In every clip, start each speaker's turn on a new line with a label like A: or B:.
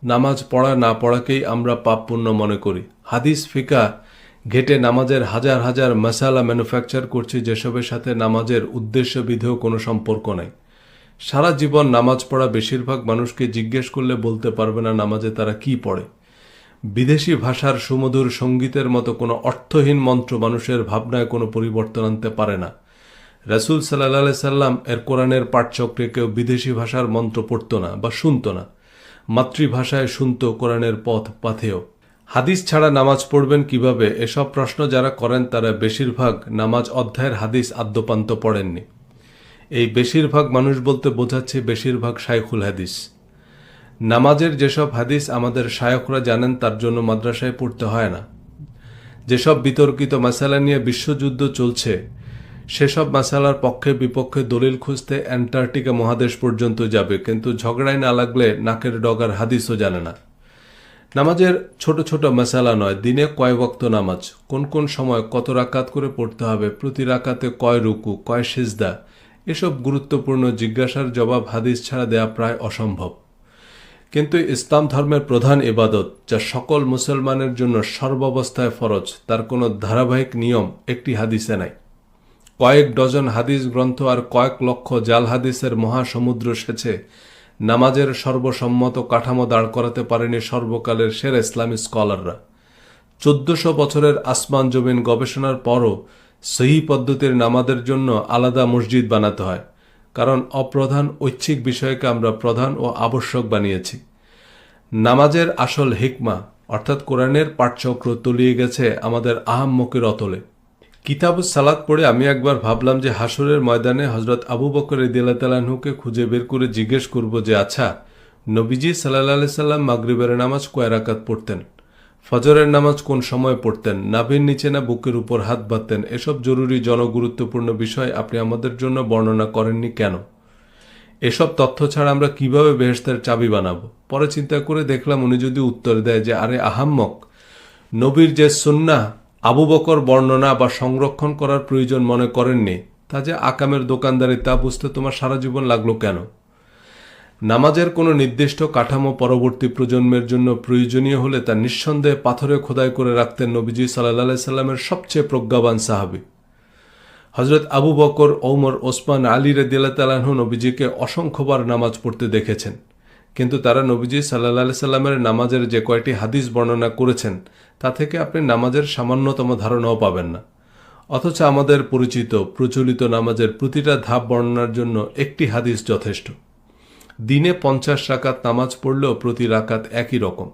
A: নামাজ পড়া না পড়াকেই আমরা পাপ পুণ্য মনে করি। হাদিস ফিকা ঘেটে নামাজের হাজার হাজার মাসালা ম্যানুফ্যাকচার করছি, যেসবের সাথে নামাজের উদ্দেশ্য বিধেয় কোনো সম্পর্ক নাই। সারা জীবন নামাজ পড়া বেশিরভাগ মানুষকে জিজ্ঞেস করলে বলতে পারবে না নামাজে তারা কি পড়ে। বিদেশি ভাষার সুমধুর সঙ্গীতের মতো কোনো অর্থহীন মন্ত্র মানুষের ভাবনায় কোনো পরিবর্তন আনতে পারে না। রাসূল সাল্লাল্লাহু আলাইহি সাল্লাম এর কোরআনের পাঠচক্রে কেউ বিদেশি ভাষার মন্ত্র পড়তো না বা শুনতো না, মাতৃভাষায় শুনতো কোরআনের পথ পাথেয়। হাদিস ছাড়া নামাজ পড়বেন কিভাবে, এসব প্রশ্ন যারা করেন তারা বেশিরভাগ নামাজ অধ্যায়ের হাদিস আদ্যপান্ত পড়েননি। এই বেশিরভাগ মানুষ বলতে বোঝাচ্ছে বেশিরভাগ শায়খুল হাদিস। নামাজের যেসব হাদিস আমাদের শায়খরা জানেন তার জন্য মাদ্রাসায় পড়তে হয় না। যেসব বিতর্কিত মাসালা নিয়ে বিশ্বযুদ্ধ চলছে সেসব মাসালার পক্ষে বিপক্ষে দলিল খুঁজতে অ্যান্টার্কটিকা মহাদেশ পর্যন্ত যাবে, কিন্তু ঝগড়ায় না লাগলে নাকের ডগার হাদিসও জানে না। নামাজের ছোট ছোট মাসালা নয়, দিনে কয় ওয়াক্ত নামাজ, কোন কোন সময় কত রাকাত করে পড়তে হবে, প্রতি রাকাতে কয় রুকু, কয় সিজদা, এসব গুরুত্বপূর্ণ জিজ্ঞাসার জবাব হাদিস ছাড়া দেয়া প্রায় অসম্ভব। কিন্তু ইসলাম ধর্মের প্রধান ইবাদত, যা সকল মুসলমানের জন্য সর্বাবস্থায় ফরজ, তার কোনো ধারাবাহিক নিয়ম একটি হাদিসে নাই। কয়েক ডজন হাদিস গ্রন্থ আর কয়েক লক্ষ জাল হাদিসের মহাসমুদ্র সেচে নামাজের সর্বসম্মত কাঠামো দাঁড় করাতে পারেনি সর্বকালের সেরা ইসলামী স্কলাররা। 1400 বছরের আসমান জমিন গবেষণার পরও সহি পদ্ধতির নামাজের জন্য আলাদা মসজিদ বানাতে হয়, কারণ অপ্রধান ঐচ্ছিক বিষয়কে আমরা প্রধান ও আবশ্যক বানিয়েছি। নামাজের আসল হিকমা অর্থাৎ কোরআনের পাঠচক্র তলিয়ে গেছে আমাদের আহাম্মকের অতলে। কিতাবুস সালাত পড়ে আমি একবার ভাবলাম যে হাসরের ময়দানে হযরত আবু বকর রাদিয়াল্লাহু তাআলা আনহুকে খুঁজে বের করে জিজ্ঞেস করব যে, আচ্ছা, নবীজি সাল্লাল্লাহু আলাইহি সাল্লাম মাগরিবের নামাজ কয় রাকাত পড়তেন, ফজরের নামাজ কোন সময় পড়তেন, নাভির নিচে না বুকের উপর হাত বাঁধতেন, এসব জরুরি জনগুরুত্বপূর্ণ বিষয় আপনি আমাদের জন্য বর্ণনা করেননি কেন? এসব তথ্য ছাড়া আমরা কিভাবে বেহেশতের চাবি বানাবো? পরে চিন্তা করে দেখলাম উনি যদি উত্তর দেয় যে, আরে আহাম্মক, নবীর যে সুন্নাহ আবু বকর বর্ণনা বা সংরক্ষণ করার প্রয়োজন মনে করেননি, তা যে আকামের দোকানদারি তা বুঝতে তোমার সারা জীবন লাগলো কেন? নামাজের কোনো নির্দিষ্ট কাঠামো পরবর্তী প্রজন্মের জন্য প্রয়োজনীয় হলে তা নিঃসন্দেহে পাথরে খোদাই করে রাখতেন নবীজি সাল্লাল্লাহু আলাইহি সাল্লামের সবচেয়ে প্রজ্ঞাবান সাহাবী হযরত আবু বকর, ওমর, ওসমান, আলী রাদিয়াল্লাহু তাআলা আনহু নবীজিকে অসংখ্যবার নামাজ পড়তে দেখেছেন, কিন্তু তারা নবীজি সাল্লাল্লাহু আলাইহি সাল্লামের নামাজের যে কয়টি হাদিস বর্ণনা করেছেন তা থেকে আপনি নামাজের সামান্যতম ধারণাও পাবেন না। অথচ আমাদের পরিচিত প্রচলিত নামাজের প্রতিটা ধাপ বর্ণনার জন্য একটি হাদিস যথেষ্ট। দিনে 50 রাকাত নামাজ পড়লেও প্রতি রাকাত একই রকম,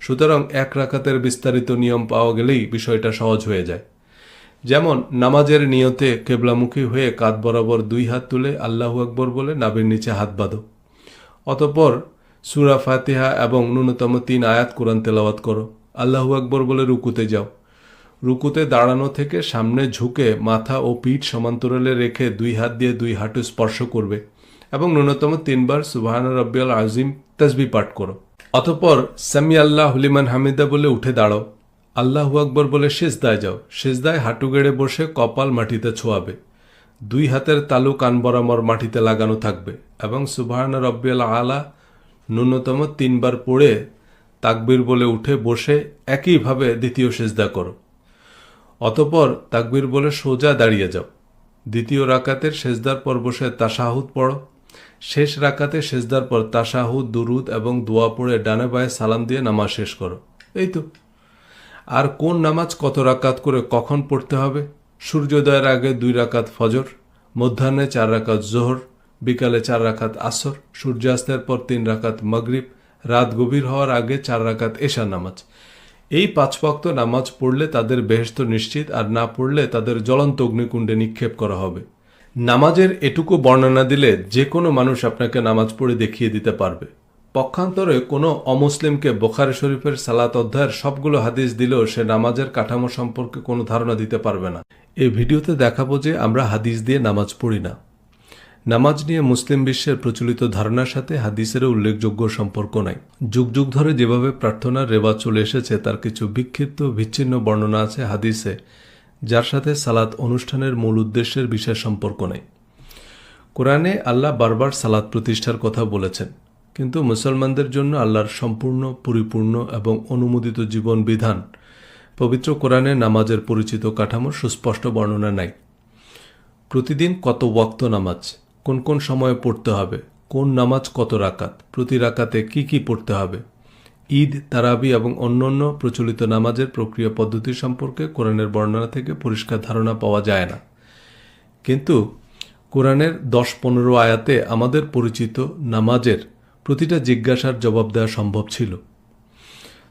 A: সুতরাং এক রাকাতের বিস্তারিত নিয়ম পাওয়া গেলেই বিষয়টা সহজ হয়ে যায়। যেমন নামাজের নিয়তে কেবলামুখী হয়ে কাঁধ বরাবর 2 হাত তুলে আল্লাহু আকবর বলে নাভির নিচে হাত বাঁধো, অতঃপর সূরা ফাতিহা এবং ন্যূনতম 3 আয়াত কোরআন তেলাওয়াত করো, আল্লাহু আকবর বলে রুকুতে যাও, রুকুতে দাঁড়ানো থেকে সামনে ঝুঁকে মাথা ও পিঠ সমান্তরালে রেখে 2 হাত দিয়ে 2 হাঁটু স্পর্শ করবে এবং ন্যূনতম 3 বার সুবহান রাব্বিয়াল আযীম তাসবিহ পাঠ করো, অতঃপর সামি আল্লাহু লিমান হামিদা বলে উঠে দাঁড়াও, আল্লাহু আকবর বলে সিজদায় যাও, সিজদায় হাঁটু গেড়ে বসে কপাল মাটিতে ছোঁয়াবে, 2 হাতের তালু কান বরাবর মাটিতে লাগানো থাকবে এবং সুবহান রাব্বিয়াল আলা ন্যূনতম 3 বার পড়ে তাকবীর বলে উঠে বসে একইভাবে দ্বিতীয় সিজদা করো, অতঃপর তাকবীর বলে সোজা দাঁড়িয়ে যাও, দ্বিতীয় রাকাতের সিজদার পর বসে তাশাহুদ পড়ো, শেষ রাকাতে সিজদার পর তাশাহুদ, দুরুদ এবং দোয়া পড়ে ডানে বায়ে সালাম দিয়ে নামাজ শেষ করো। এই তো। আর কোন নামাজ কত রাকাত করে কখন পড়তে হবে? সূর্যোদয়ের আগে 2 রাকাত ফজর, মধ্যাহ্নে 4 রাকাত জোহর, বিকালে 4 রাকাত আসর, সূর্যাস্তের পর 3 রাকাত মাগরিব, রাত গভীর হওয়ার আগে 4 রাকাত এশা নামাজ। এই 5 ওয়াক্ত নামাজ পড়লে তাদের বেহেশত নিশ্চিত, আর না পড়লে তাদের জ্বলন্ত অগ্নিকুণ্ডে নিক্ষেপ করা হবে। নামাজের এটুকু বর্ণনা দিলে যে কোনো মানুষ আপনাকে নামাজ পড়ে দেখিয়ে দিতে পারবে। পক্ষান্তরে কোনো অমুসলিমকে বুখারী শরীফের সালাত অধ্যায়ের সবগুলো হাদিস দিলেও সে নামাজের কাঠামো সম্পর্কে কোনো ধারণা দিতে পারবে না। এই ভিডিওতে দেখাবো যে আমরা হাদিস দিয়ে নামাজ পড়ি না। নামাজ নিয়ে মুসলিম বিশ্বের প্রচলিত ধারণার সাথে হাদিসেরও উল্লেখযোগ্য সম্পর্ক নাই। যুগ যুগ ধরে যেভাবে প্রার্থনার রেওয়াজ চলে এসেছে তার কিছু বিক্ষিপ্ত বিচ্ছিন্ন বর্ণনা আছে হাদিসে, যার সাথে সালাত অনুষ্ঠানের মূল উদ্দেশ্যের বিশেষ সম্পর্ক নেই। কোরআনে আল্লাহ বারবার সালাত প্রতিষ্ঠার কথা বলেছেন, কিন্তু মুসলমানদের জন্য আল্লাহর সম্পূর্ণ, পরিপূর্ণ এবং অনুমোদিত জীবন বিধান পবিত্র কোরআনে নামাজের পরিচিত কাঠামোর সুস্পষ্ট বর্ণনা নাই। প্রতিদিন কত ওয়াক্ত নামাজ, কোন কোন সময়ে পড়তে হবে, কোন নামাজ কত রাকাত, প্রতি রাকাতে কি কি পড়তে হবে, ঈদ, তারাবি এবং অন্যান্য প্রচলিত নামাজের প্রক্রিয়া পদ্ধতি সম্পর্কে কোরআনের বর্ণনা থেকে পরিষ্কার ধারণা পাওয়া যায় না। কিন্তু কোরআনের 10-15 আয়াতে আমাদের পরিচিত নামাজের প্রতিটা জিজ্ঞাসার জবাব দেওয়া সম্ভব ছিল।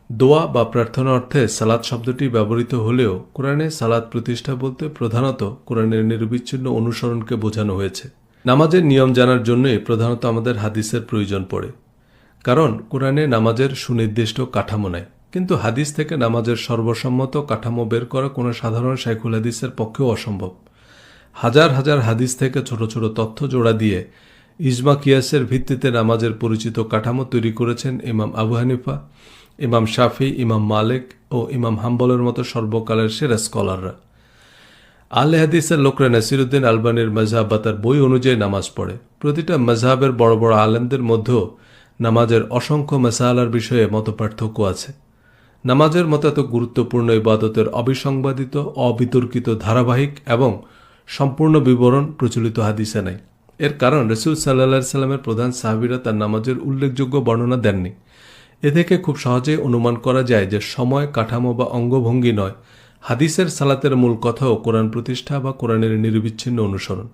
A: দোয়া বা প্রার্থনা অর্থে সালাত শব্দটি ব্যবহৃত হলেও কোরআনে সালাত প্রতিষ্ঠা বলতে প্রধানত কোরআনের নিরবিচ্ছিন্ন অনুসরণকে বোঝানো হয়েছে। নামাজের নিয়ম জানার জন্যই প্রধানত আমাদের হাদিসের প্রয়োজন পড়ে, কারণ কোরআনে নামাজের সুনির্দিষ্ট কাঠামো নাই। কিন্তু হাদিস থেকে নামাজের সর্বসম্মত কাঠামো বের করা কোনো সাধারণ শাইখুল হাদিসের পক্ষেও অসম্ভব। হাজার হাজার হাদিস থেকে ছোট ছোট তথ্য জোড়া দিয়ে ইজমা কিয়াসের ভিত্তিতে নামাজের পরিচিত কাঠামো তৈরি করেছেন ইমাম আবু হানিফা, ইমাম শাফি, ইমাম মালিক ও ইমাম হাম্বলের মতো সর্বকালের সেরা স্কলাররা। আহলে হাদিসের লোকরা নাসিরুদ্দিন আলবানির মজহাব বা তার বই অনুযায়ী নামাজ পড়ে। প্রতিটা মজহাবের বড় বড় আলেমদের মধ্যেও নামাজের অসংখ্য মাসালার বিষয়ে মতপার্থক্য আছে। নামাজের মতো এত গুরুত্বপূর্ণ ইবাদতের অবিসংবাদিত, অবিতর্কিত, ধারাবাহিক এবং সম্পূর্ণ বিবরণ প্রচলিত হাদিসে নাই। এর কারণ রাসূল সাল্লাল্লাহু আলাইহি সাল্লামের প্রধান সাহাবীরা তার নামাজের উল্লেখযোগ্য বর্ণনা দেননি। এ থেকে খুব সহজেই অনুমান করা যায় যে সময়, কাঠামো বা অঙ্গভঙ্গি নয়, হাদিসের সালাতের মূল কথাও কোরআন প্রতিষ্ঠা বা কোরআনের নিরবিচ্ছিন্ন অনুসরণ।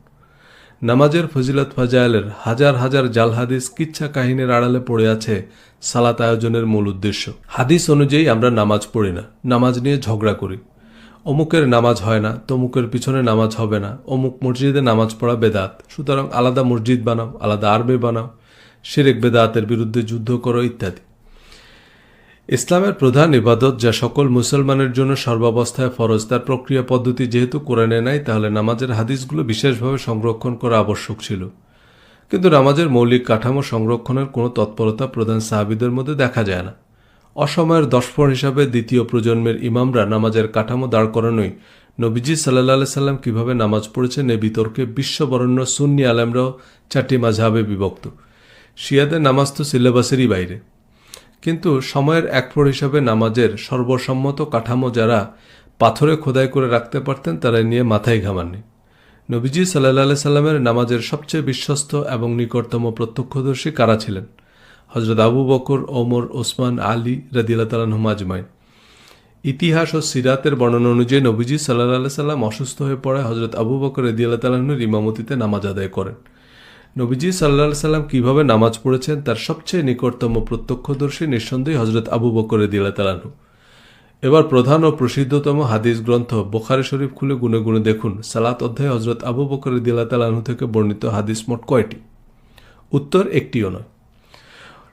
A: নামাজের ফজিলত ফাজাইলের হাজার হাজার জাল হাদিস, কিচ্ছা কাহিনীর আড়ালে পড়ে আছে সালাত আয়োজনের মূল উদ্দেশ্য। হাদিস অনুযায়ী আমরা নামাজ পড়ি না, নামাজ নিয়ে ঝগড়া করি। অমুকের নামাজ হয় না, তমুকের পিছনে নামাজ হবে না, অমুক মসজিদে নামাজ পড়া বেদাত, সুতরাং আলাদা মসজিদ বানাও, আলাদা আরবে বানাও, শিরক বেদাতের বিরুদ্ধে যুদ্ধ করো ইত্যাদি। ইসলামের প্রধান ইবাদত, যা সকল মুসলমানের জন্য সর্বাবস্থায় ফরজ, তার প্রক্রিয়া পদ্ধতি যেহেতু কোরআনে নাই, তাহলে নামাজের হাদিসগুলো বিশেষভাবে সংরক্ষণ করা আবশ্যক ছিল। কিন্তু নামাজের মৌলিক কাঠামো সংরক্ষণের কোনো তৎপরতা প্রধান সাহাবীদের মধ্যে দেখা যায় না। অসময়ের দশফর হিসাবে দ্বিতীয় প্রজন্মের ইমামরা নামাজের কাঠামো দাঁড় করানোই নবীজি সাল্লাল্লাহু আলাইহি সাল্লাম কীভাবে নামাজ পড়েছেন এ বিতর্কে বিশ্ববরেণ্য সুন্নি আলেমরাও 4টি মাযহাবে বিভক্ত। শিয়াদের নামাজ তো সিলেবাসেরই বাইরে। কিন্তু সময়ের একপ্রহর হিসাবে নামাজের সর্বসম্মত কাঠামো যারা পাথরে খোদাই করে রাখতে পারতেন, তারা নিয়ে মাথায় ঘামাননি। নবীজি সাল্লাল্লাহু আলাইহি সাল্লামের নামাজের সবচেয়ে বিশ্বস্ত এবং নিকটতম প্রত্যক্ষদর্শী কারা ছিলেন? হযরত আবু বকর, ওমর, ওসমান, আলী রাদিয়াল্লাহু তাআলা আনহুম আজমাইন। ইতিহাস ও সিরাতের বর্ণনা অনুযায়ী নবীজি সাল্লাল্লাহু আলাইহি সাল্লাম অসুস্থ হয়ে পড়ায় হযরত আবু বকর রাদিয়াল্লাহু তাআলা আনহুর ইমামতিতে নামাজ আদায় করেন। নবীজি সাল্লাল্লাহু আলাইহি সাল্লাম কিভাবে নামাজ পড়েছেন তার সবচেয়ে নিকটতম প্রত্যক্ষদর্শী নিঃসন্দেহে হযরত আবু বকর রাদিয়াল্লাহু তাআলা আনহু। এবার প্রধান ও প্রসিদ্ধতম হাদিস গ্রন্থ বুখারী শরীফ খুলে গুনে গুনে দেখুন, সালাত অধ্যায়ে হযরত আবু বকর রাদিয়াল্লাহু তাআলা আনহু থেকে বর্ণিত হাদিস মোট কয়টি? উত্তর একটিও নয়।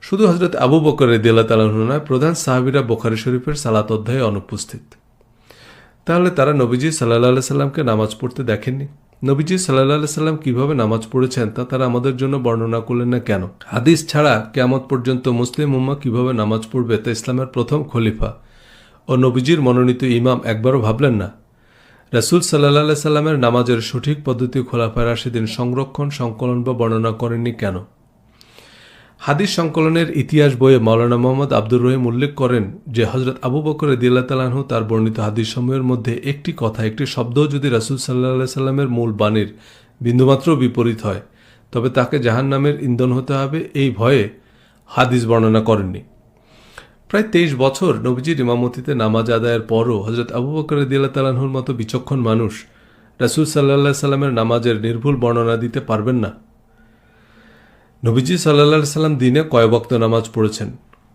A: শুধু হযরত আবু বকর রাদিয়াল্লাহু তাআলা আনহু নয়, প্রধান সাহাবীরা বুখারী শরীফের সালাত অধ্যায়ে অনুপস্থিত। তাহলে তারা নবীজি সাল্লাল্লাহু আলাইহি সাল্লামকে নামাজ পড়তে দেখেননি? নবীজি সাল্লাল্লাহু আলাইহি সাল্লাম কিভাবে নামাজ পড়েছেন তা তারা আমাদের জন্য বর্ণনা করলেন না কেন? হাদিস ছাড়া কিয়ামত পর্যন্ত মুসলিম উম্মাহ কিভাবে নামাজ পড়বে তা ইসলামের প্রথম খলিফা ও নবীজির মনোনীত ইমাম একবারও ভাবলেন না? রাসূল সাল্লাল্লাহু আলাইহি সাল্লামের নামাজের সঠিক পদ্ধতি খোলাফায়ে রাশিদিন সংরক্ষণ, সংকলন বা বর্ণনা করেননি কেন? হাদিস সংকলনের ইতিহাস বইয়ে মাওলানা মোহাম্মদ আব্দুর রহিম উল্লেখ করেন যে হযরত আবু বকর রাদিয়াল্লাহু তাআলা আনহু তার বর্ণিত হাদিসসমূহের মধ্যে একটি কথা, একটি শব্দও যদি রাসূল সাল্লাল্লাহু আলাইহি সাল্লামের মূল বাণীর বিন্দুমাত্র বিপরীত হয়, তবে তাকে জাহান্নামের ইন্ধন হতে হবে, এই ভয়ে হাদিস বর্ণনা করেননি। প্রায় 23 বছর নবীজির ইমামতিতে নামাজ আদায়ের পরও হযরত আবু বকর রাদিয়াল্লাহু তাআলা আনহুর মতো বিচক্ষণ মানুষ রাসূল সাল্লাল্লাহু আলাইহি সাল্লামের নামাজের নির্ভুল বর্ণনা দিতে পারবেন না? নবীজি সাল্লাল্লাহু আলাইহি সাল্লাম দিনে কয় ওয়াক্ত নামাজ পড়েছেন?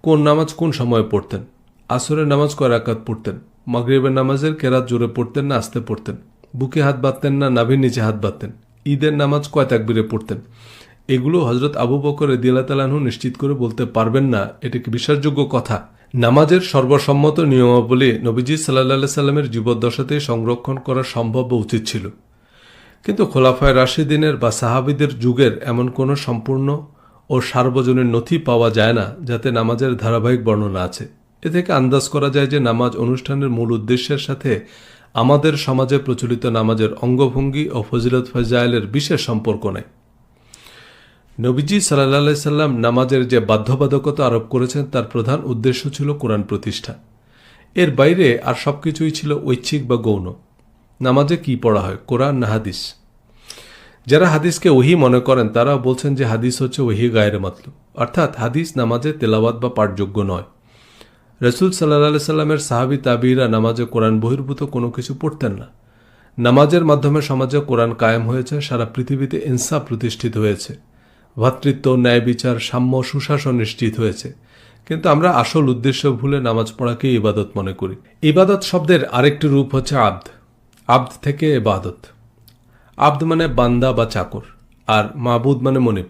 A: কোন নামাজ কোন সময়ে পড়তেন? আসরের নামাজ কয় রাকাত পড়তেন? মাগরিবের নামাজের কেরাত জোরে পড়তেন না আস্তে পড়তেন? বুকে হাত বাঁধতেন না নাভির নিচে হাত বাঁধতেন? ঈদের নামাজ কয় তাকবীরে পড়তেন? এগুলো হযরত আবু বকর রাদিয়াল্লাহু তাআলা আনহু নিশ্চিত করে বলতে পারবেন না। এটা কি বিশ্বাসযোগ্য কথা? নামাজের সর্বসম্মত নিয়মাবলী নবীজি সাল্লাল্লাহু আলাইহি সাল্লামের জীবদ্দশাতেই সংরক্ষণ করা সম্ভব বা উচিত ছিল। কিন্তু খোলাফায়ে রাশিদিনের বা সাহাবীদের যুগের এমন কোনো সম্পূর্ণ ও সার্বজনীন নথি পাওয়া যায় না যাতে নামাজের ধারাবাহিক বর্ণনা আছে। এ থেকে আন্দাজ করা যায় যে নামাজ অনুষ্ঠানের মূল উদ্দেশ্যের সাথে আমাদের সমাজে প্রচলিত নামাজের অঙ্গভঙ্গি ও ফজিলত ফাজাইলের বিশেষ সম্পর্ক নেই। নবীজি সাল্লাল্লাহু আলাইহি সাল্লাম নামাজের যে বাধ্যবাধকতা আরোপ করেছেন তার প্রধান উদ্দেশ্য ছিল কোরআন প্রতিষ্ঠা। এর বাইরে আর সবকিছুই ছিল ঐচ্ছিক বা গৌণ। নামাজে কি পড়া হয়, কোরআন না হাদিস? যারা হাদিসকে ওহী মনে করেন তারা বলছেন যে হাদিস হচ্ছে ওহী গায়রে মাতলুব, অর্থাৎ হাদিস নামাজে তেলাওয়াত বা পাঠযোগ্য নয়। রাসূল সাল্লাল্লাহু আলাইহি সাল্লামের সাহাবী তাবিঈরা নামাজে কোরআন বহির্ভূত কোনো কিছু পড়তেন না। নামাজের মাধ্যমে সমাজে কোরআন কায়েম হয়েছে, সারা পৃথিবীতে ইনসাফ প্রতিষ্ঠিত হয়েছে, ভ্রাতৃত্ব, ন্যায় বিচার, সাম্য, সুশাসন নিশ্চিত হয়েছে। কিন্তু আমরা আসল উদ্দেশ্য ভুলে নামাজ পড়াকেই ইবাদত মনে করি। ইবাদত শব্দের আরেকটি রূপ হচ্ছে আব্দ। আব্দ থেকে ইবাদত। আব্দ মানে বান্দা বা চাকর, আর মাবুদ মানে মনিব।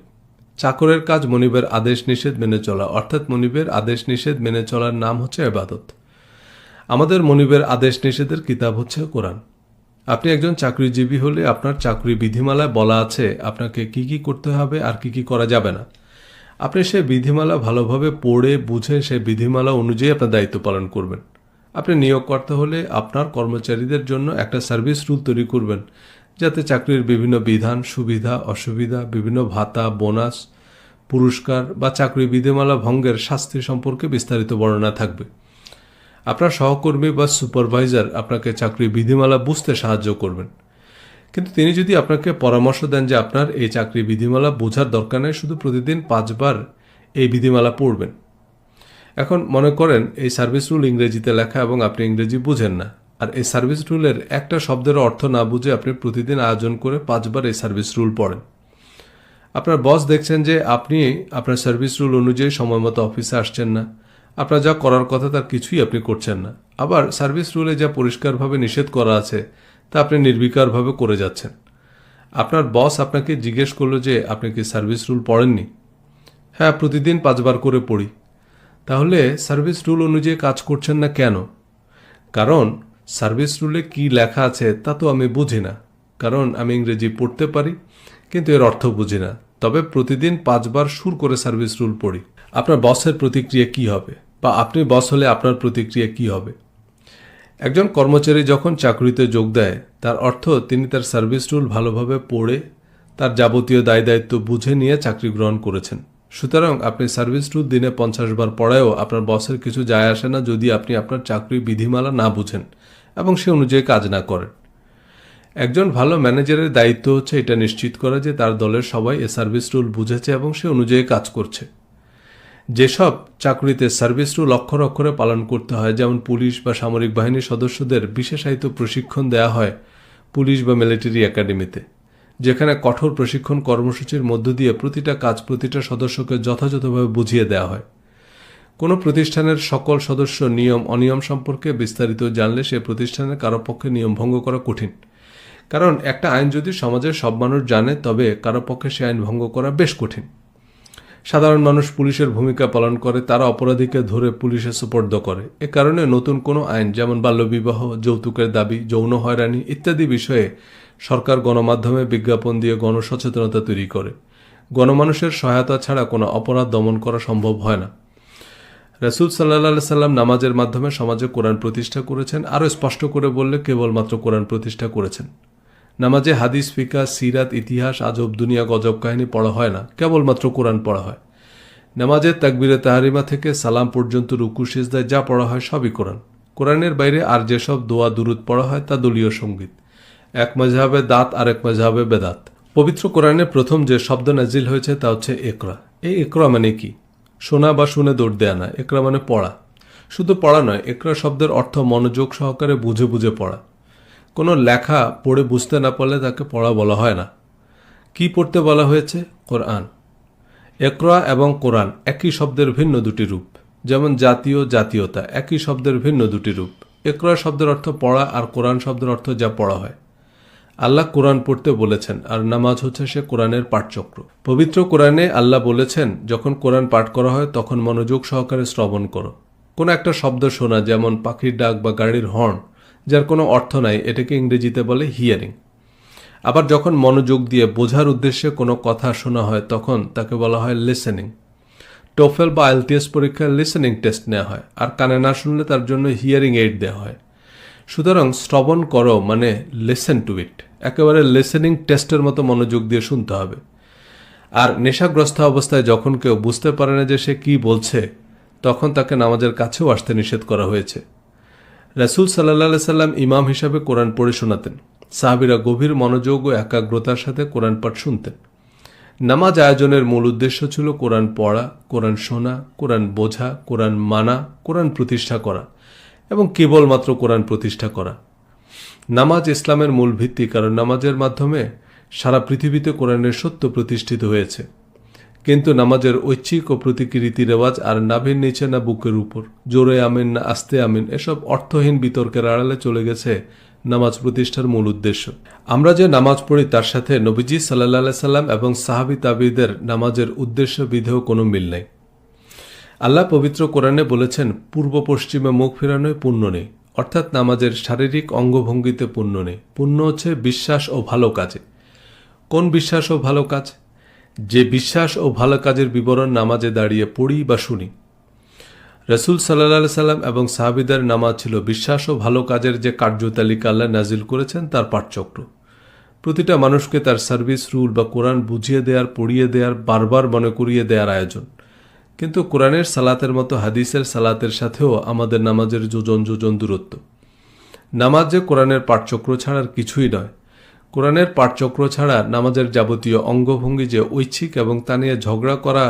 A: চাকরের কাজ মনিবের আদেশ নিষেধ মেনে চলা, অর্থাৎ মনিবের আদেশ নিষেধ মেনে চলার নাম হচ্ছে ইবাদত। আমাদের মনিবের আদেশ নিষেধের কিতাব হচ্ছে কোরআন। আপনি একজন চাকরিজীবী হলে আপনার চাকরি বিধিমালায় বলা আছে আপনাকে কি কি করতে হবে আর কি কি করা যাবে না। আপনি সেই বিধিমালা ভালোভাবে পড়ে বুঝে সেই বিধিমালা অনুযায়ী আপনার দায়িত্ব পালন করবেন। আপনি নিয়োগকর্তা হলে আপনার কর্মচারীদের জন্য একটা সার্ভিস রুল তৈরি করবেন, যাতে চাকরির বিভিন্ন বিধান, সুবিধা, অসুবিধা, বিভিন্ন ভাতা, বোনাস, পুরস্কার বা চাকরি বিধিমালা ভঙ্গের শাস্তি সম্পর্কে বিস্তারিত বর্ণনা থাকবে। আপনার সহকর্মী বা সুপারভাইজার আপনাকে চাকরি বিধিমালা বুঝতে সাহায্য করবেন, কিন্তু তিনি যদি আপনাকে পরামর্শ দেন যে আপনার এই চাকরি বিধিমালা বোঝার দরকার নেই, শুধু প্রতিদিন 5 বার এই বিধিমালা পড়বেন। এখন মনে করেন এই সার্ভিস রুল ইংরেজিতে লেখা এবং আপনি ইংরেজি বুঝেন না, আর এই সার্ভিস রুলের একটা শব্দের অর্থ না বুঝে আপনি প্রতিদিন আয়োজন করে 5 বার এই সার্ভিস রুল পড়েন। আপনার বস দেখছেন যে আপনি আপনার সার্ভিস রুল অনুযায়ী সময় মতো অফিসে আসছেন না, আপনার যা করার কথা তার কিছুই আপনি করছেন না, আবার সার্ভিস রুলে যা পরিষ্কারভাবে নিষেধ করা আছে তা আপনি নির্বিকারভাবে করে যাচ্ছেন। আপনার বস আপনাকে জিজ্ঞেস করলো যে আপনি কি সার্ভিস রুল পড়েননি? হ্যাঁ, প্রতিদিন 5 বার করে পড়ি। তাহলে সার্ভিস রুল অনুযায়ী কাজ করছেন না কেন? কারণ সার্ভিস রুলে কি লেখা আছে তা তো আমি বুঝি না, কারণ আমি ইংরেজি পড়তে পারি কিন্তু এর অর্থ বুঝি না, তবে প্রতিদিন 5 বার সুর করে সার্ভিস রুল পড়ি। আপনার বসের প্রতিক্রিয়া কি হবে, বা আপনি বস হলে আপনার প্রতিক্রিয়া কি হবে? একজন কর্মচারী যখন চাকরিতে যোগ দেয় তার অর্থ তিনি তার সার্ভিস রুল ভালোভাবে পড়ে তার যাবতীয় দায় দায়িত্ব বুঝে নিয়ে চাকরি গ্রহণ করেছেন। সুতরাং আপনি সার্ভিস রুল দিনে 50 বার পড়ায়ও আপনার বসের কিছু যায় আসে না যদি আপনি আপনার চাকরি বিধিমালা না বুঝেন এবং সে অনুযায়ী কাজ না করেন। একজন ভালো ম্যানেজারের দায়িত্ব হচ্ছে এটা নিশ্চিত করা যে তার দলের সবাই এ সার্ভিস রুল বুঝেছে এবং সে অনুযায়ী কাজ করছে। যেসব চাকরিতে সার্ভিস রুল অক্ষরে অক্ষরে পালন করতে হয়, যেমন পুলিশ বা সামরিক বাহিনীর সদস্যদের বিশেষায়িত প্রশিক্ষণ দেয়া হয় পুলিশ বা মিলিটারি একাডেমিতে, যেখানে কঠোর প্রশিক্ষণ কর্মসূচির মধ্য দিয়ে প্রতিটা কাজ প্রতিটা সদস্যকে যথাযথভাবে বুঝিয়ে দেওয়া হয়। কোনো প্রতিষ্ঠানের সকল সদস্য নিয়ম অনিয়ম সম্পর্কে বিস্তারিত জানলে সে প্রতিষ্ঠানের কারো পক্ষে নিয়ম ভঙ্গ করা কঠিন, কারণ একটা আইন যদি সমাজের সব মানুষ জানে তবে কারো পক্ষে সে আইন ভঙ্গ করা বেশ কঠিন। সাধারণ মানুষ পুলিশের ভূমিকা পালন করে, তারা অপরাধীকে ধরে পুলিশে সুপর্দ করে। এ কারণে নতুন কোনো আইন যেমন বাল্যবিবাহ, যৌতুকের দাবি, যৌন হয়রানি ইত্যাদি বিষয়ে সরকার গণমাধ্যমে বিজ্ঞাপন দিয়ে গণসচেতনতা তৈরি করে। গণমানুষের সহায়তা ছাড়া কোনো অপরাধ দমন করা সম্ভব হয় না। রাসূল সাল্লাল্লাহু আলাইহি সাল্লাম নামাজের মাধ্যমে সমাজে কোরআন প্রতিষ্ঠা করেছেন। আরও স্পষ্ট করে বললে কেবলমাত্র কোরআন প্রতিষ্ঠা করেছেন। নামাজে হাদিস, ফিকাহ, সিরাত, ইতিহাস, আজব দুনিয়া, গজব কাহিনী পড়া হয় না, কেবলমাত্র কোরআন পড়া হয়। নামাজের তাকবীরে তাহরিমা থেকে সালাম পর্যন্ত রুকু সিজদায় যা পড়া হয় সবই কোরআন। কোরআনের বাইরে আর যেসব দোয়া দুরুদ পড়া হয় তা দলীয় সঙ্গীত। এক মাযহাবে দাত আর এক মাযহাবে বেদাত। পবিত্র কোরআনে প্রথম যে শব্দ নাজিল হয়েছে তা হচ্ছে ইকরা। এই ইকরা মানে কি? শোনা বা শুনে দৌড় দেয়া না, ইকরা মানে পড়া। শুধু পড়া নয়, ইকরা শব্দের অর্থ মনোযোগ সহকারে বুঝে বুঝে পড়া। কোনো লেখা পড়ে বুঝতে না পারলে তাকে পড়া বলা হয় না। কি পড়তে বলা হয়েছে? কোরআন। ইকরা এবং কোরআন একই শব্দের ভিন্ন দুটি রূপ, যেমন জাতীয়, জাতীয়তা একই শব্দের ভিন্ন দুটি রূপ। ইকরা শব্দের অর্থ পড়া আর কোরআন শব্দের অর্থ যা পড়া হয়। আল্লাহ কোরআন পড়তে বলেছেন, আর নামাজ হচ্ছে সে কোরআনের পাঠচক্র। পবিত্র কোরআনে আল্লাহ বলেছেন, যখন কোরআন পাঠ করা হয় তখন মনোযোগ সহকারে শ্রবণ করো। কোনো একটা শব্দ শোনা, যেমন পাখির ডাক বা গাড়ির হর্ন, যার কোনো অর্থ নাই, এটাকে ইংরেজিতে বলে হিয়ারিং। আবার যখন মনোযোগ দিয়ে বোঝার উদ্দেশ্যে কোনো কথা শোনা হয় তখন তাকে বলা হয় লিসেনিং। টোফেল বা আইএলটিএস পরীক্ষায় লিসেনিং টেস্ট নেওয়া হয়, আর কানে না শুনলে তার জন্য হিয়ারিং এইড দেওয়া হয়। সুতরাং শ্রবণ করো মানে লিসেন টু ইট, একেবারে লিসেনিং টেস্টের মতো মনোযোগ দিয়ে শুনতে হবে। আর নেশাগ্রস্ত অবস্থায় যখন কেউ বুঝতে পারে না যে সে কি বলছে, তখন তাকে নামাজের কাছেও আসতে নিষেধ করা হয়েছে। রাসূল সাল্লাল্লাহু সাল্লাম ইমাম হিসাবে কোরআন পড়ে শোনাতেন। সাহাবীরা গভীর মনোযোগ ও একাগ্রতার সাথে কোরআন পাঠ শুনতেন। নামাজ আয়োজনের মূল উদ্দেশ্য ছিল কোরআন পড়া, কোরআন শোনা, কোরআন বোঝা, কোরআন মানা, কোরআন প্রতিষ্ঠা করা এবং কেবলমাত্র কোরআন প্রতিষ্ঠা করা। নামাজ ইসলামের মূল ভিত্তি, কারণ নামাজের মাধ্যমে সারা পৃথিবীতে কোরআনের সত্য প্রতিষ্ঠিত হয়েছে। কিন্তু নামাজের ঐচ্ছিক ও প্রতীকী রীতি রেওয়াজ আর নাভির নিচে না বুকের উপর, জোরে আমিন না আস্তে আমিন, এসব অর্থহীন বিতর্কের আড়ালে চলে গেছে নামাজ প্রতিষ্ঠার মূল উদ্দেশ্য। আমরা যে নামাজ পড়ি তার সাথে নবীজি সাল্লাল্লাহু আলাইহি সাল্লাম এবং সাহাবী তাবিঈদের নামাজের উদ্দেশ্য বিধেয় কোনো মিল নেই। আল্লাহ পবিত্র কোরআনে বলেছেন, পূর্ব পশ্চিমে মুখ ফেরানোয় পুণ্য নেই, অর্থাৎ নামাজের শারীরিক অঙ্গভঙ্গিতে পুণ্য নেই। পুণ্য হচ্ছে বিশ্বাস ও ভালো কাজে। কোন বিশ্বাস ও ভালো কাজ? যে বিশ্বাস ও ভালো কাজের বিবরণ নামাজে দাঁড়িয়ে পড়ি বা শুনি। রাসূল সাল্লাল্লাহু আলাইহি সাল্লাম এবং সাহাবীদের নামাজ ছিল বিশ্বাস ও ভালো কাজের যে কার্যতালিকা আল্লাহ নাজিল করেছেন তার পাঠচক্র। প্রতিটা মানুষকে তার সার্ভিস রুল বা কোরআন বুঝিয়ে দেওয়ার, পড়িয়ে দেওয়ার, বারবার মনে করিয়ে দেওয়ার আয়োজন। কিন্তু কোরআনের সালাতের মতো হাদিসের সালাতের সাথেও আমাদের নামাজের যোজন যোজন দূরত্ব। নামাজ যে কোরআনের পাঠচক্র ছাড়া আর কিছুই নয়। কোরআনের পাঠচক্র ছাড়া নামাজের যাবতীয় অঙ্গভঙ্গি যে ঐচ্ছিক এবং তা নিয়ে ঝগড়া করা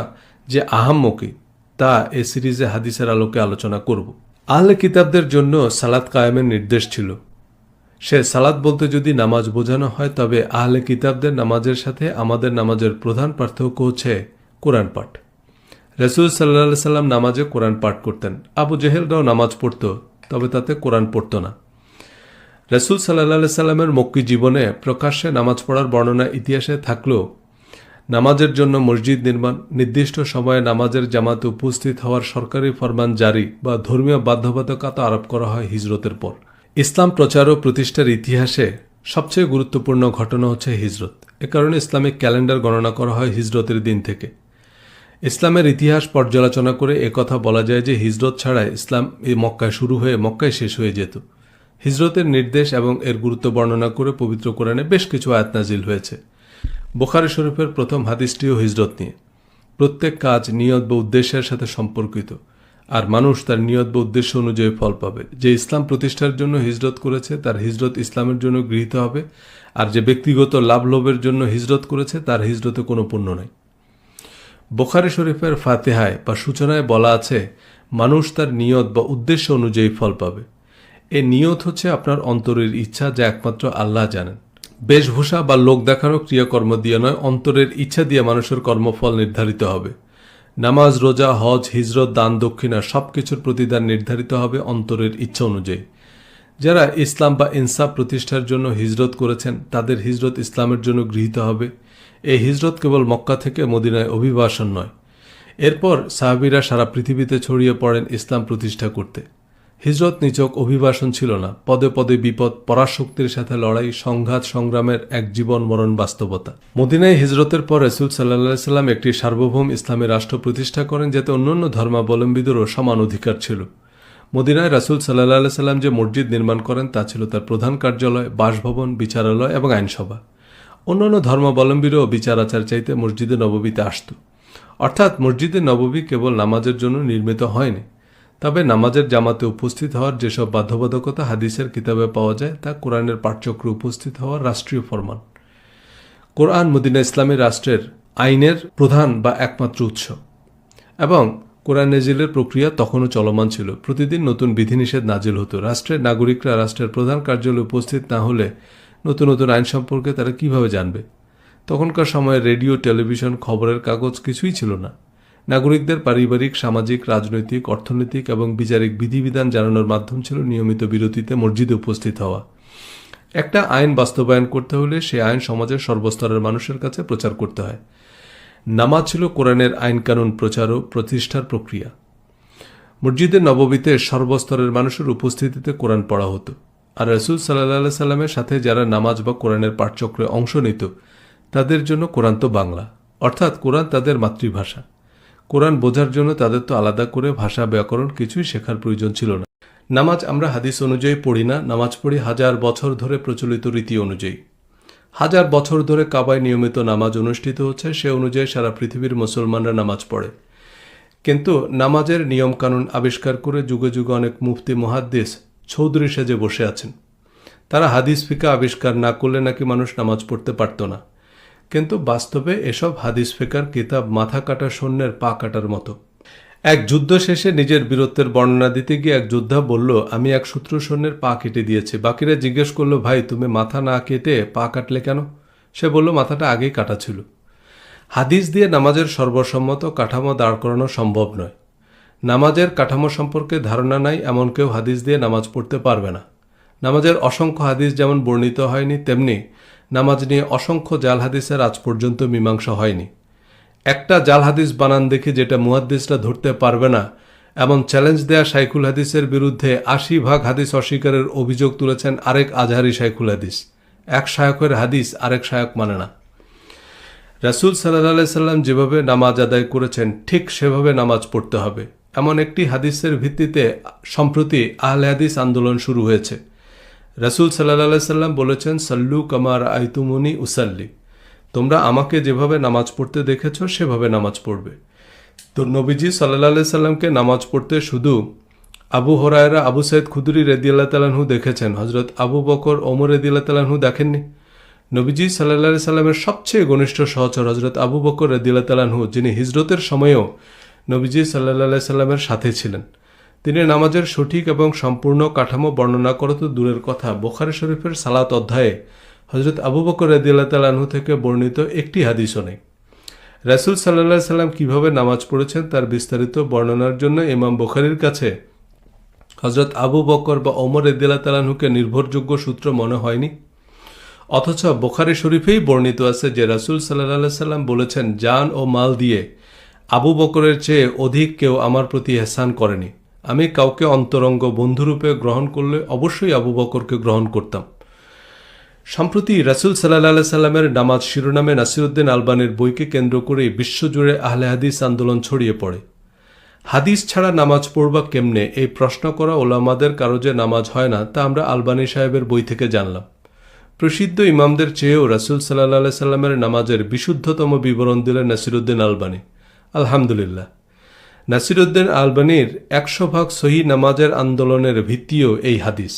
A: যে আহাম্মকি, তা এ সিরিজে হাদিসের আলোকে আলোচনা করব। আহলে কিতাবদের জন্য সালাত কায়েমের নির্দেশ ছিল। সে সালাত বলতে যদি নামাজ বোঝানো হয়, তবে আহলে কিতাবদের নামাজের সাথে আমাদের নামাজের প্রধান পার্থক্য হচ্ছে কোরআন পাঠ। রাসূল সাল্লাল্লাহু আলাইহি সাল্লাম নামাজে কোরআন পাঠ করতেন। আবু জেহেলরাও নামাজ পড়ত, তবে তাতে কোরআন পড়ত না। রাসূল সাল্লাল্লাহু আলাইহি সাল্লামের মক্কি জীবনে প্রকাশ্যে নামাজ পড়ার বর্ণনা ইতিহাসে থাকলেও নামাজের জন্য মসজিদ নির্মাণ, নির্দিষ্ট সময়ে নামাজের জামাতে উপস্থিত হওয়ার সরকারি ফরমান জারি বা ধর্মীয় বাধ্যবাধকতা আরোপ করা হয় হিজরতের পর। ইসলাম প্রচার ও প্রতিষ্ঠার ইতিহাসে সবচেয়ে গুরুত্বপূর্ণ ঘটনা হচ্ছে হিজরত। এ কারণে ইসলামিক ক্যালেন্ডার গণনা করা হয় হিজরতের দিন থেকে। ইসলামের ইতিহাস পর্যালোচনা করে একথা বলা যায় যে হিজরত ছাড়াই ইসলাম মক্কায় শুরু হয়ে মক্কায় শেষ হয়ে যেত। হিজরতের নির্দেশ এবং এর গুরুত্ব বর্ণনা করে পবিত্র কোরআনে বেশ কিছু আয়াত নাজিল হয়েছে। বুখারী শরীফের প্রথম হাদিসটিও হিজরত নিয়ে। প্রত্যেক কাজ নিয়ত বা উদ্দেশ্যের সাথে সম্পর্কিত, আর মানুষ তার নিয়ত বা উদ্দেশ্য অনুযায়ী ফল পাবে। যে ইসলাম প্রতিষ্ঠার জন্য হিজরত করেছে তার হিজরত ইসলামের জন্য গৃহীত হবে, আর যে ব্যক্তিগত লাভ লোভের জন্য হিজরত করেছে তার হিজরতে কোনো পুণ্য নাই। বুখারী শরীফের ফাতিহায় বা সূচনায় বলা আছে, মানুষ তার নিয়ত বা উদ্দেশ্য অনুযায়ী ফল পাবে। এ নিয়ত হচ্ছে আপনার অন্তরের ইচ্ছা, যা একমাত্র আল্লাহ জানেন। বেশভূষা বা লোক দেখানো ক্রিয়াকর্ম দিয়ে নয়, অন্তরের ইচ্ছা দিয়ে মানুষের কর্মফল নির্ধারিত হবে। নামাজ, রোজা, হজ, হিজরত, দান, দক্ষিণা সবকিছুর প্রতিদান নির্ধারিত হবে অন্তরের ইচ্ছা অনুযায়ী। যারা ইসলাম বা ইনসাফ প্রতিষ্ঠার জন্য হিজরত করেছেন তাদের হিজরত ইসলামের জন্য গৃহীত হবে। এই হিজরত কেবল মক্কা থেকে মদিনায় অভিবাসন নয়। এরপর সাহাবীরা সারা পৃথিবীতে ছড়িয়ে পড়েন ইসলাম প্রতিষ্ঠা করতে। হিজরত নিছক অভিবাসন ছিল না, পদে পদে বিপদ, পরাশক্তির সাথে লড়াই, সংঘাত, সংগ্রামের এক জীবন মরণ বাস্তবতা। মদিনায় হিজরতের পর রাসূল সাল্লাল্লাহু আলাইহি সাল্লাম একটি সার্বভৌম ইসলামী রাষ্ট্র প্রতিষ্ঠা করেন, যাতে অন্যান্য ধর্মাবলম্বীদেরও সমান অধিকার ছিল। মদিনায় রাসূল সাল্লাল্লাহু আলাইহি সাল্লাম যে মসজিদ নির্মাণ করেন তা ছিল তার প্রধান কার্যালয়, বাসভবন, বিচারালয় এবং আইনসভা। অন্যান্য ধর্মাবলম্বীরাও বিচার আচার চাইতে মসজিদে নববীতে আসত। অর্থাৎ মসজিদে নববী কেবল নামাজের জন্য নির্মিত হয়নি, তবে নামাজের জামাতে উপস্থিত হওয়ার যেসব বাধ্যবাধকতা হাদিসের কিতাবে পাওয়া যায় তা কোরআনের পাঠচক্রে উপস্থিত হওয়ার রাষ্ট্রীয় ফরমান। কোরআন মদিনা ইসলামী রাষ্ট্রের আইনের প্রধান বা একমাত্র উৎস, এবং কোরআন নাজিলের প্রক্রিয়া তখনও চলমান ছিল। প্রতিদিন নতুন বিধিনিষেধ নাজিল হতো। রাষ্ট্রের নাগরিকরা রাষ্ট্রের প্রধান কার্যালয়ে উপস্থিত না হলে নতুন নতুন আইন সম্পর্কে তারা কিভাবে জানবে? তখনকার সময়ে রেডিও, টেলিভিশন, খবরের কাগজ কিছুই ছিল না। নাগরিকদের পারিবারিক, সামাজিক, রাজনৈতিক, অর্থনৈতিক এবং বিচারিক বিধিবিধান জানানোর মাধ্যম ছিল নিয়মিত বিরতিতে মসজিদে উপস্থিত হওয়া। একটা আইন বাস্তবায়ন করতে হলে সে আইন সমাজের সর্বস্তরের মানুষের কাছে প্রচার করতে হয়। নামাজ ছিল কোরআনের আইনকানুন প্রচার ও প্রতিষ্ঠার প্রক্রিয়া। মসজিদে নববীতে সর্বস্তরের মানুষের উপস্থিতিতে কোরআন পড়া হতো, আর রাসূল সাল্লাল্লাহু আলাইহি সাল্লামের সাথে যারা নামাজ বা কোরআনের পাঠচক্রে অংশ নিত তাদের জন্য কোরআন তো বাংলা, অর্থাৎ কোরআন তাদের মাতৃভাষা। কোরআন বোঝার জন্য তাদের তো আলাদা করে ভাষা, ব্যাকরণ কিছুই শেখার প্রয়োজন ছিল না। নামাজ আমরা হাদিস অনুযায়ী পড়ি না, নামাজ পড়ি হাজার বছর ধরে প্রচলিত রীতি অনুযায়ী। হাজার বছর ধরে কাবায় নিয়মিত নামাজ অনুষ্ঠিত হচ্ছে, সে অনুযায়ী সারা পৃথিবীর মুসলমানরা নামাজ পড়ে। কিন্তু নামাজের নিয়মকানুন আবিষ্কার করে যুগে যুগে অনেক মুফতি মুহাদ্দিস চৌধুরী সেজে বসে আছেন। তারা হাদিস ফিকা আবিষ্কার না করলে নাকি মানুষ নামাজ পড়তে পারত না। কিন্তু বাস্তবে এসব হাদিস ফিকার কিতাব মাথা কাটা সৈন্যের পা কাটার মতো। এক যুদ্ধ শেষে নিজের বীরত্বের বর্ণনা দিতে গিয়ে এক যোদ্ধা বলল, আমি এক শত্রু সৈন্যের পা কেটে দিয়েছি। বাকিরা জিজ্ঞেস করলো, ভাই তুমি মাথা না কেটে পা কাটলে কেন? সে বলল, মাথাটা আগেই কাটা ছিল। হাদিস দিয়ে নামাজের সর্বসম্মত কাঠামো দাঁড় করানো সম্ভব নয়। নামাজের কাঠামো সম্পর্কে ধারণা নাই এমন কেউ হাদিস দিয়ে নামাজ পড়তে পারবে না। নামাজের অসংখ্য হাদিস যেমন বর্ণিত হয়নি, তেমনি নামাজ নিয়ে অসংখ্য জাল হাদিসের আজ পর্যন্ত মীমাংসা হয়নি। একটা জাল হাদিস বানান দেখে যেটা মুহাদ্দিসরা ধরতে পারবে না, এমন চ্যালেঞ্জ দেয়া শাইখুল হাদিসের বিরুদ্ধে ৮০% হাদিস অস্বীকারের অভিযোগ তুলেছেন আরেক আজহারি শাইখুল হাদিস। এক শায়খের হাদিস আরেক শায়খ মানে না। রাসূল সাল্লাল্লাহু আলাইহি সাল্লাম যেভাবে নামাজ আদায় করেছেন ঠিক সেভাবে নামাজ পড়তে হবে, এমন একটি হাদিসের ভিত্তিতে সম্প্রতি আহলে হাদিস আন্দোলন শুরু হয়েছে। রাসূল সাল্লাল্লাহু আলাইহি সাল্লাম বলেছেন, সাল্লু কামা রাআইতুমুনি উসাল্লি, তোমরা আমাকে যেভাবে নামাজ পড়তে দেখেছ সেভাবে নামাজ পড়বে। তো নবীজি সাল্লাল্লাহু আলাইহি সাল্লামকে নামাজ পড়তে শুধু আবু হুরায়রা, আবু সাঈদ খুদরি রাদিয়াল্লাহু তাআলা আনহু দেখেছেন, হযরত আবু বকর, ওমর রাদিয়াল্লাহু তাআলা আনহু দেখেননি। নবীজি সাল্লাল্লাহু আলাইহি সাল্লামের সবচেয়ে ঘনিষ্ঠ সহচর হযরত আবু বকর রাদিয়াল্লাহু তাআলা আনহু, যিনি হিজরতের সময়ও নবীজি সাল্লাল্লাহু আলাইহি সাল্লামের সাথে ছিলেন, তিনি নামাজের সঠিক এবং সম্পূর্ণ কাঠামো বর্ণনা করা তো দূরের কথা, বুখারী শরীফের সালাত অধ্যায়ে হযরত আবু বকর রাদিয়াল্লাহু তাআলা আনহু থেকে বর্ণিত একটি হাদিসও নেই। রাসূল সাল্লাল্লাহু আলাইহি সাল্লাম কিভাবে নামাজ পড়েছেন তার বিস্তারিত বর্ণনার জন্য ইমাম বুখারীর কাছে হযরত আবু বকর বা ওমর রাদিয়াল্লাহু তাআলা আনহুকে নির্ভরযোগ্য সূত্র মনে হয়নি। অথচ বুখারী শরীফেই বর্ণিত আছে যে রাসূল সাল্লাল্লাহু আলাইহি সাল্লাম বলেছেন, জান ও মাল দিয়ে আবু বকরের চেয়ে অধিক কেউ আমার প্রতি ইহসান করেনি। আমি কাউকে অন্তরঙ্গ বন্ধুরূপে গ্রহণ করলে অবশ্যই আবু বকরকে গ্রহণ করতাম। সম্প্রতি রাসূল সাল্লাল্লাহু আলাইহি সাল্লামের নামাজ শিরোনামে নাসিরউদ্দিন আলবানীর বইকে কেন্দ্র করে বিশ্বজুড়ে আহলে হাদিস আন্দোলন ছড়িয়ে পড়ে। হাদিস ছাড়া নামাজ পড়বা কেমনে, এই প্রশ্ন করা ওলামাদের কারো যে নামাজ হয় না তা আমরা আলবানী সাহেবের বই থেকে জানলাম। প্রসিদ্ধ ইমামদের চেয়েও রাসূল সাল্লাল্লাহু আলাইহি সাল্লামের নামাজের বিশুদ্ধতম বিবরণ দিলেন নাসিরউদ্দিন আলবানী। আলহামদুলিল্লাহ, নাসিরউদ্দিন আলবানীর ১০০% সহিহ নামাজের আন্দোলনের ভিত্তিও এই হাদিস,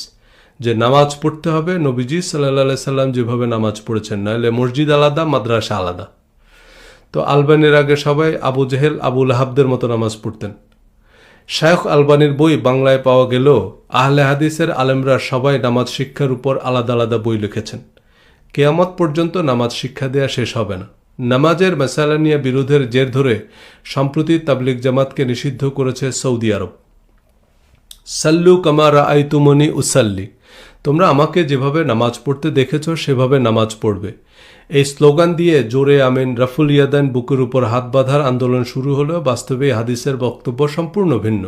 A: যে নামাজ পড়তে হবে নবীজি সাল্লাল্লাহু আলাইহি সাল্লাম যেভাবে নামাজ পড়েছেন, নইলে মসজিদ আলাদা, মাদ্রাসা আলাদা। তো আলবানীর আগে সবাই আবু জেহেল, আবু লাহাবদের মতো নামাজ পড়তেন। শায়খ আলবানীর বই বাংলায় পাওয়া গেলেও আহলে হাদিসের আলেমরা সবাই নামাজ শিক্ষার উপর আলাদা আলাদা বই লিখেছেন। কিয়ামত পর্যন্ত নামাজ শিক্ষা দেয়া শেষ হবে না। নামাজের মাসালা নিয়ে বিরোধের জের ধরে সম্প্রতি তাবলিগ জামাতকে নিষিদ্ধ করেছে সৌদি আরব। সাল্লু কামা রাআইতুমুনি উসাল্লি, তোমরা আমাকে যেভাবে নামাজ পড়তে দেখেছ সেভাবে নামাজ পড়বে। এই স্লোগান দিয়ে জোরে আমিন, রাফুল ইয়াদান, বুকের উপর হাত বাঁধার আন্দোলন শুরু হলেও বাস্তবে হাদিসের বক্তব্য সম্পূর্ণ ভিন্ন।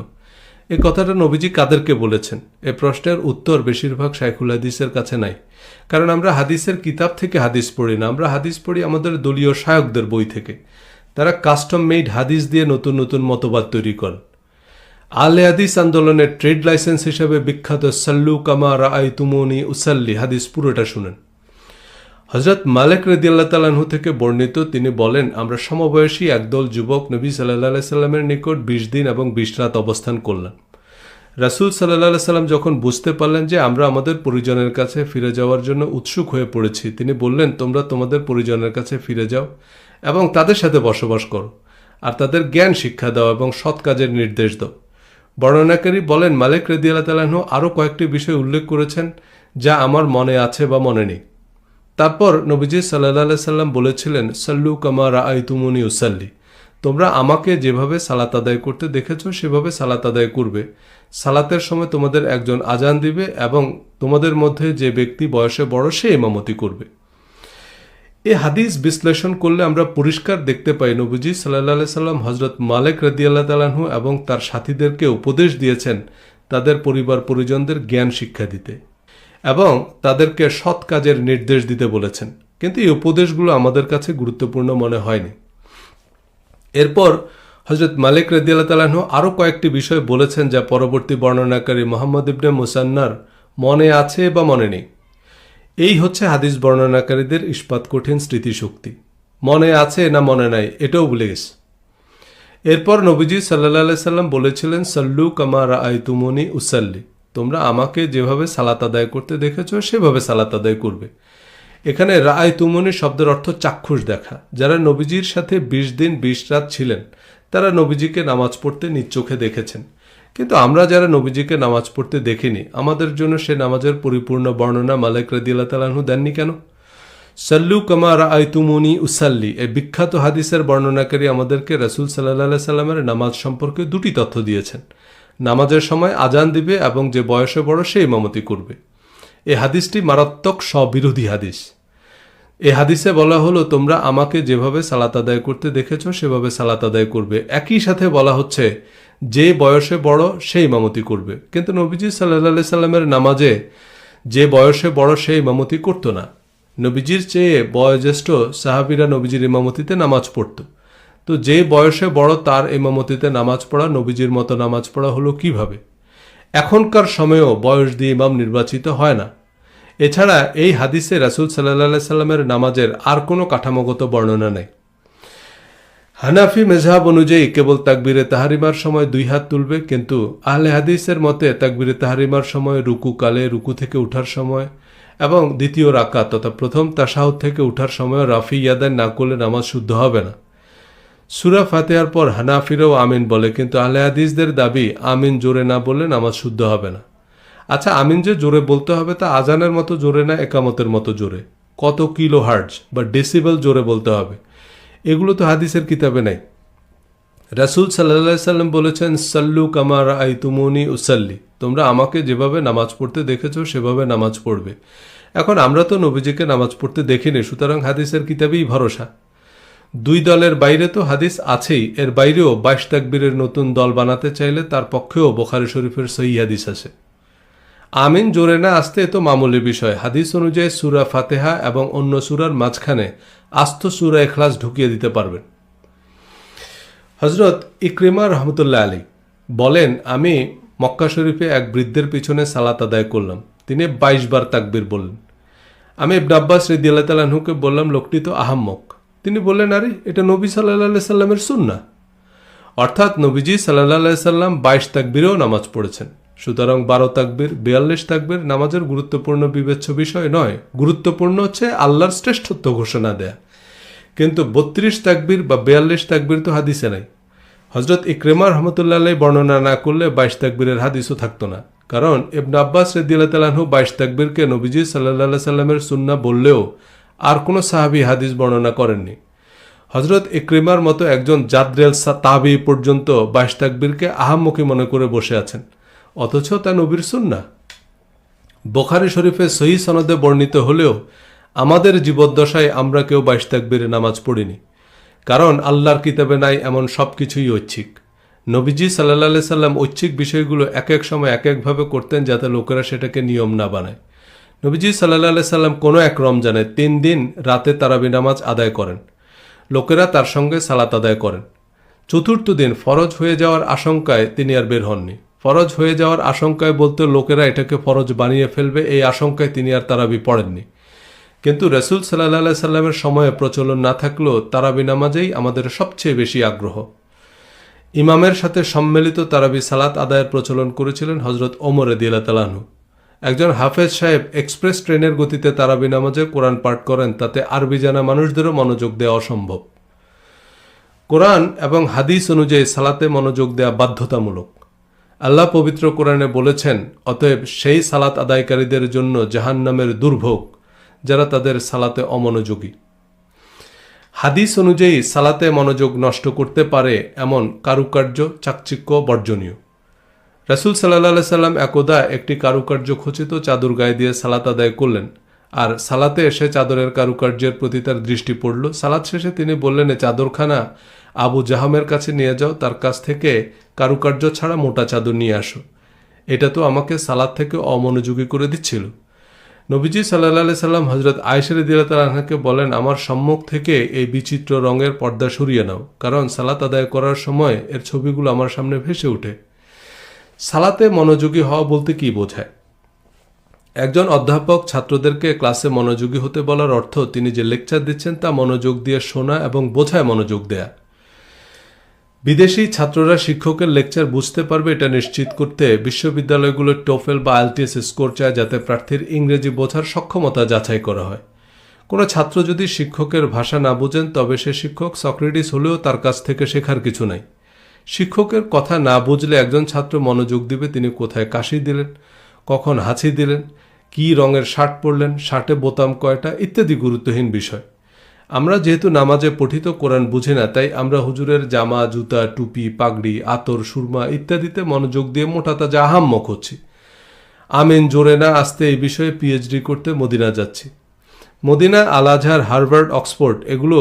A: এই কথাটা নবীজি কাদেরকে বলেছেন, এ প্রশ্নের উত্তর বেশিরভাগ শাইখুল হাদিসের কাছে নাই। কারণ আমরা হাদিসের কিতাব থেকে হাদিস পড়ি না, আমরা হাদিস পড়ি আমাদের দলীয় শায়কদের বই থেকে। তারা কাস্টম মেড হাদিস দিয়ে নতুন নতুন মতবাদ তৈরি করেন। আহলে হাদিস আন্দোলনের ট্রেড লাইসেন্স হিসেবে বিখ্যাত সাল্লু কামা রাআইতুমুনি উসাল্লি হাদিস পুরোটা শুনেন। হযরত মালিক রাদিয়াল্লাহু তাআলা আনহু থেকে বর্ণিত, তিনি বলেন, আমরা সমবয়সী একদল যুবক নবী সাল্লাল্লাহু আলাইহি সাল্লামের নিকট ২০ দিন এবং ২০ রাত অবস্থান করলাম। রাসূল সাল্লাল্লাহু আলাইহি সাল্লাম যখন বুঝতে পারলেন যে আমরা আমাদের পরিজনের কাছে ফিরে যাওয়ার জন্য উৎসুক হয়ে পড়েছি, তিনি বললেন, তোমরা তোমাদের পরিজনের কাছে ফিরে যাও এবং তাদের সাথে বসবাস করো, আর তাদের জ্ঞান শিক্ষা দাও এবং সৎ কাজের নির্দেশ দাও। বর্ণনাকারী বলেন, মালিক রাদিয়াল্লাহু তাআলা আনহু আরও কয়েকটি বিষয় উল্লেখ করেছেন যা আমার মনে আছে বা মনে নেই। তারপর নবীজি সাল্লাল্লাহু আলাইহি সাল্লাম বলেছিলেন, সাল্লু কামা রাআইতুমুনি উসাল্লি, তোমরা আমাকে যেভাবে সালাত আদায় করতে দেখেছো সেভাবে সালাত আদায় করবে। সালাতের সময় তোমাদের একজন আজান দিবে এবং তোমাদের মধ্যে যে ব্যক্তি বয়সে বড় সে ইমামতি করবে। এই হাদিস বিশ্লেষণ করলে আমরা পরিষ্কার দেখতে পাই নবীজি সাল্লাল্লাহু আলাইহি সাল্লাম হযরত মালিক রাদিয়াল্লাহু তাআলা আনহু এবং তার সাথীদেরকে উপদেশ দিয়েছেন তাদের পরিবার পরিজনদের জ্ঞান শিক্ষা দিতে এবং তাদেরকে সৎ কাজের নির্দেশ দিতে বলেছেন। কিন্তু এই উপদেশগুলো আমাদের কাছে গুরুত্বপূর্ণ মনে হয়নি। এরপর হযরত মালিক রাদিয়াল্লাহু তাআলা আনহু আরও কয়েকটি বিষয় বলেছেন যা পরবর্তী বর্ণনাকারী মুহাম্মদ ইবনে মুসান্নার মনে আছে বা মনে নেই। এই হচ্ছে হাদিস বর্ণনাকারীদের ইস্পাত কঠিন স্মৃতিশক্তি। মনে আছে না মনে নাই এটাও ভুলে গেছে। এরপর নবীজি সাল্লাল্লাহু আলাইহি সাল্লাম বলেছিলেন, সাল্লু কামা রাআইতুমুনি উসাল্লি, তোমরা আমাকে যেভাবে সালাত আদায় করতে দেখেছো সেভাবে সালাত আদায় করবে। এখানে রাআইতুমুনি শব্দের অর্থ চাক্ষুষ দেখা। যারা নবীজির সাথে 20 দিন 20 রাত ছিলেন তারা নবীজিকে নামাজ পড়তে নিজ চোখে দেখেছেন। কিন্তু আমরা যারা নবীজিকে নামাজ পড়তে দেখিনি, আমাদের জন্য সে নামাজের পরিপূর্ণ বর্ণনা মালিক রাদিয়াল্লাহু তাআলা আনহু দেননি কেন? সাল্লু কামা রাআইতুমুনি উসাল্লি, এই বিখ্যাত হাদিসের বর্ণনাকারী আমাদেরকে রাসূল সাল্লাল্লাহু আলাইহি সাল্লামের নামাজ সম্পর্কে দুটি তথ্য দিয়েছেন। নামাজের সময় আজান দিবে এবং যে বয়সে বড় সে ইমামতি করবে। এই হাদিসটি মারাত্মক স্ববিরোধী হাদিস। এই হাদিসে বলা হলো, তোমরা আমাকে যেভাবে সালাত আদায় করতে দেখেছো সেভাবে সালাত আদায় করবে। একই সাথে বলা হচ্ছে যে বয়সে বড় সে ইমামতি করবে। কিন্তু নবীজি সাল্লাল্লাহু আলাইহি সাল্লামের নামাজে যে বয়সে বড় সে ইমামতি করতো না। নবীজির চেয়ে বয়োজ্যেষ্ঠ সাহাবীরা নবীজির ইমামতিতে নামাজ পড়ত। তো যে বয়সে বড় তার ইমামতিতে নামাজ পড়া নবীজির মতো নামাজ পড়া হলো কিভাবে? এখনকার সময়েও বয়স দিয়ে ইমাম নির্বাচিত হয় না। এছাড়া এই হাদিসে রাসূল সাল্লাল্লাহু আলাইহি সাল্লামের নামাজের আর কোনো কাঠামোগত বর্ণনা নেই। হানাফি মেজহাব অনুযায়ী কেবল তাকবীরে তাহরিমার সময় 2 হাত তুলবে, কিন্তু আহলে হাদিসের মতে তাকবীরে তাহরিমার সময়, রুকু কালে, রুকু থেকে উঠার সময় এবং দ্বিতীয় রাকাত তথা প্রথম তাশাহুদ থেকে উঠার সময় রাফি ইয়াদান না করলে নামাজ শুদ্ধ হবে না। সূরা ফাতিহার পর হানাফিরাও আমিন বলে, কিন্তু আহলে হাদিসদের দাবি আমিন জোরে না বললে নামাজ শুদ্ধ হবে না। আচ্ছা, আমিন যে জোরে বলতে হবে তা আজানের মতো জোরে না একামতের মতো জোরে? কত কিলো হার্টজ বা ডেসিবেল জোরে বলতে হবে? এগুলো তো হাদিসের কিতাবে নাই। রাসূল সাল্লাল্লাহু আলাইহি সাল্লাম বলেছেন, সাল্লু কামা রাআইতুমুনি উসাল্লি, তোমরা আমাকে যেভাবে নামাজ পড়তে দেখেছো সেভাবে নামাজ পড়বে। এখন আমরা তো নবীজিকে নামাজ পড়তে দেখিনি, সুতরাং হাদিসের কিতাবেই ভরসা। 2 দলের বাইরে তো হাদিস আছেই, এর বাইরেও 22 তাকবীরের নতুন দল বানাতে চাইলে তার পক্ষেও বুখারী শরীফের সহিহ হাদিস আছে। আমিন জোরে না আসতে তো মামুলি বিষয়। হাদিস অনুযায়ী সূরা ফাতিহা এবং অন্য সূরার মাঝখানে আস্ত সূরা ইখলাস ঢুকিয়ে দিতে পারবেন। হযরত ইকরিমা রাহমাতুল্লাহ আলাইহি বলেন, আমি মক্কা শরীফে এক বৃদ্ধের পিছনে সালাত আদায় করলাম। তিনি 22 বার তাকবীর বললেন। আমি ইবনে আব্বাস রাদিয়াল্লাহু তাআলা আনহুকে বললাম, লোকটি তো আহাম্মক। তিনি বললেন, আরে এটা নবী সাল্লাল্লাহু আলাইহি সাল্লামের সুন্নাহ। অর্থাৎ নবীজি সাল্লাল্লাহু আলাইহি সাল্লাম 22 তাকবীরেও নামাজ পড়েছেন। সুতরাং 12 তাকবীর 42 তাকবীর নামাজের গুরুত্বপূর্ণ বিবেচ্য বিষয় নয়। গুরুত্বপূর্ণ হচ্ছে আল্লাহর শ্রেষ্ঠত্ব ঘোষণা দেয়া। কিন্তু 32 তাকবীর বা 42 তাকবীর তো হাদিসে নাই। হযরত ইকরিমা রাহমাতুল্লাহ আলাইহি বর্ণনা না করলে 22 তাকবীরের হাদিসও থাকতো না। কারণ ইবনে আব্বাস রাদিয়াল্লাহু তাআলা আনহু 22 তাকবীরকে নবীজি সাল্লাল্লাহু আলাইহি সাল্লামের সুন্নাহ বললেও আর কোনো সাহাবী হাদিস বর্ণনা করেননি। হযরত ইকরিমার মতো একজন জাদরেল তাবী পর্যন্ত 22 তাকবীরকে আহাম্মকি মনে করে বসে আছেন, অথচ তা নবীর সুন্নাহ। বুখারী শরীফে সহিহ সনদে বর্ণিত হলেও আমাদের জীবদ্দশায় আমরা কেউ 22 তাকবীরে নামাজ পড়িনি। কারণ আল্লাহর কিতাবে নাই এমন সব কিছুই ঐচ্ছিক। নবীজি সাল্লাল্লাহু আলাইহি সাল্লাম ঐচ্ছিক বিষয়গুলো এক এক সময় এক একভাবে করতেন যাতে লোকেরা সেটাকে নিয়ম না বানায়। নবীজি সাল্লাল্লাহু আলাইহি সাল্লাম কোনো এক রমজানে 3 দিন রাতে তারাবি নামাজ আদায় করেন। লোকেরা তার সঙ্গে সালাত আদায় করেন। চতুর্থ দিন ফরজ হয়ে যাওয়ার আশঙ্কায় তিনি আর বের হননি। ফরজ হয়ে যাওয়ার আশঙ্কায় বলতে লোকেরা এটাকে ফরজ বানিয়ে ফেলবে, এই আশঙ্কায় তিনি আর তারাবি পড়েননি। কিন্তু রাসূল সাল্লাল্লাহু আলাইহি সাল্লামের সময়ে প্রচলন না থাকলেও তারাবি নামাজেই আমাদের সবচেয়ে বেশি আগ্রহ। ইমামের সাথে সম্মিলিত তারাবি সালাত আদায়ের প্রচলন করেছিলেন হযরত ওমর রাদিয়াল্লাহু তাআলা আনহু। একজন হাফেজ সাহেব এক্সপ্রেস ট্রেনের গতিতে তারাবি নামাজে কোরআন পাঠ করেন, তাতে আরবি জানা মানুষদেরও মনোযোগ দেওয়া অসম্ভব। কোরআন এবং হাদিস অনুযায়ী সালাতে মনোযোগ দেওয়া বাধ্যতামূলক। আল্লাহ পবিত্র কোরআনে বলেছেন, অতএব সেই সালাত আদায়কারীদের জন্য জাহান্নামের দুর্ভোগ যারা তাদের সালাতে অমনোযোগী। হাদিস অনুযায়ী সালাতে মনোযোগ নষ্ট করতে পারে এমন কারুকার্য চাকচিক্য বর্জনীয়। রাসূল সাল্লাল্লাহু আলাইহি সাল্লাম একদা একটি কারুকার্য খচিত চাদর গায়ে দিয়ে সালাত আদায় করলেন, আর সালাতে এসে চাদরের কারুকার্যের প্রতি তার দৃষ্টি পড়ল। সালাত শেষে তিনি বললেন, এই চাদরখানা আবু জাহামের কাছে নিয়ে যাও, তার কাছ থেকে কারুকার্য ছাড়া মোটা চাদর নিয়ে আসো। এটা তো আমাকে সালাত থেকে অমনোযোগী করে দিচ্ছিল। নবীজি সাল্লাল্লাহু আলাইহি সাল্লাম হযরত আয়েশা রাদিয়াল্লাহু তাআলা আনহাকে বলেন, আমার সম্মুখ থেকে এই বিচিত্র রঙের পর্দা সরিয়ে নাও, কারণ সালাত আদায় করার সময় এর ছবিগুলো আমার সামনে ভেসে ওঠে। সালাতে মনোযোগী হওয়া বলতে কি বোঝায়? একজন অধ্যাপক ছাত্রদেরকে ক্লাসে মনোযোগী হতে বলার অর্থ তিনি যে লেকচার দিচ্ছেন তা মনোযোগ দিয়ে শোনা এবং বোঝায় মনোযোগ দেয়া। বিদেশি ছাত্ররা শিক্ষকের লেকচার বুঝতে পারবে এটা নিশ্চিত করতে বিশ্ববিদ্যালয়গুলোর টোফেল বা আইএলটিএস স্কোর চায়, যাতে প্রার্থীর ইংরেজি বোঝার সক্ষমতা যাচাই করা হয়। কোনো ছাত্র যদি শিক্ষকের ভাষা না বুঝেন তবে সে শিক্ষক সক্রেটিস হলেও তার কাছ থেকে শেখার কিছু নাই। শিক্ষকের কথা না বুঝলে একজন ছাত্র মনোযোগ দিবে তিনি কোথায় কাশি দিলেন, কখন হাঁচি দিলেন, কী রঙের শার্ট পরলেন, শার্টে বোতাম কয়টা ইত্যাদি গুরুত্বহীন বিষয়। আমরা যেহেতু নামাজে পঠিত কোরআন বুঝি না, তাই আমরা হুজুরের জামা, জুতা, টুপি, পাগড়ি, আতর, সুরমা ইত্যাদিতে মনোযোগ দিয়ে মোটা তাজা আহাম্মক হচ্ছি। আমিন জোরে না আসতে এই বিষয়ে পিএইচডি করতে মদিনা যাচ্ছি। মদিনা, আল আজহার, হার্ভার্ড, অক্সফোর্ড এগুলো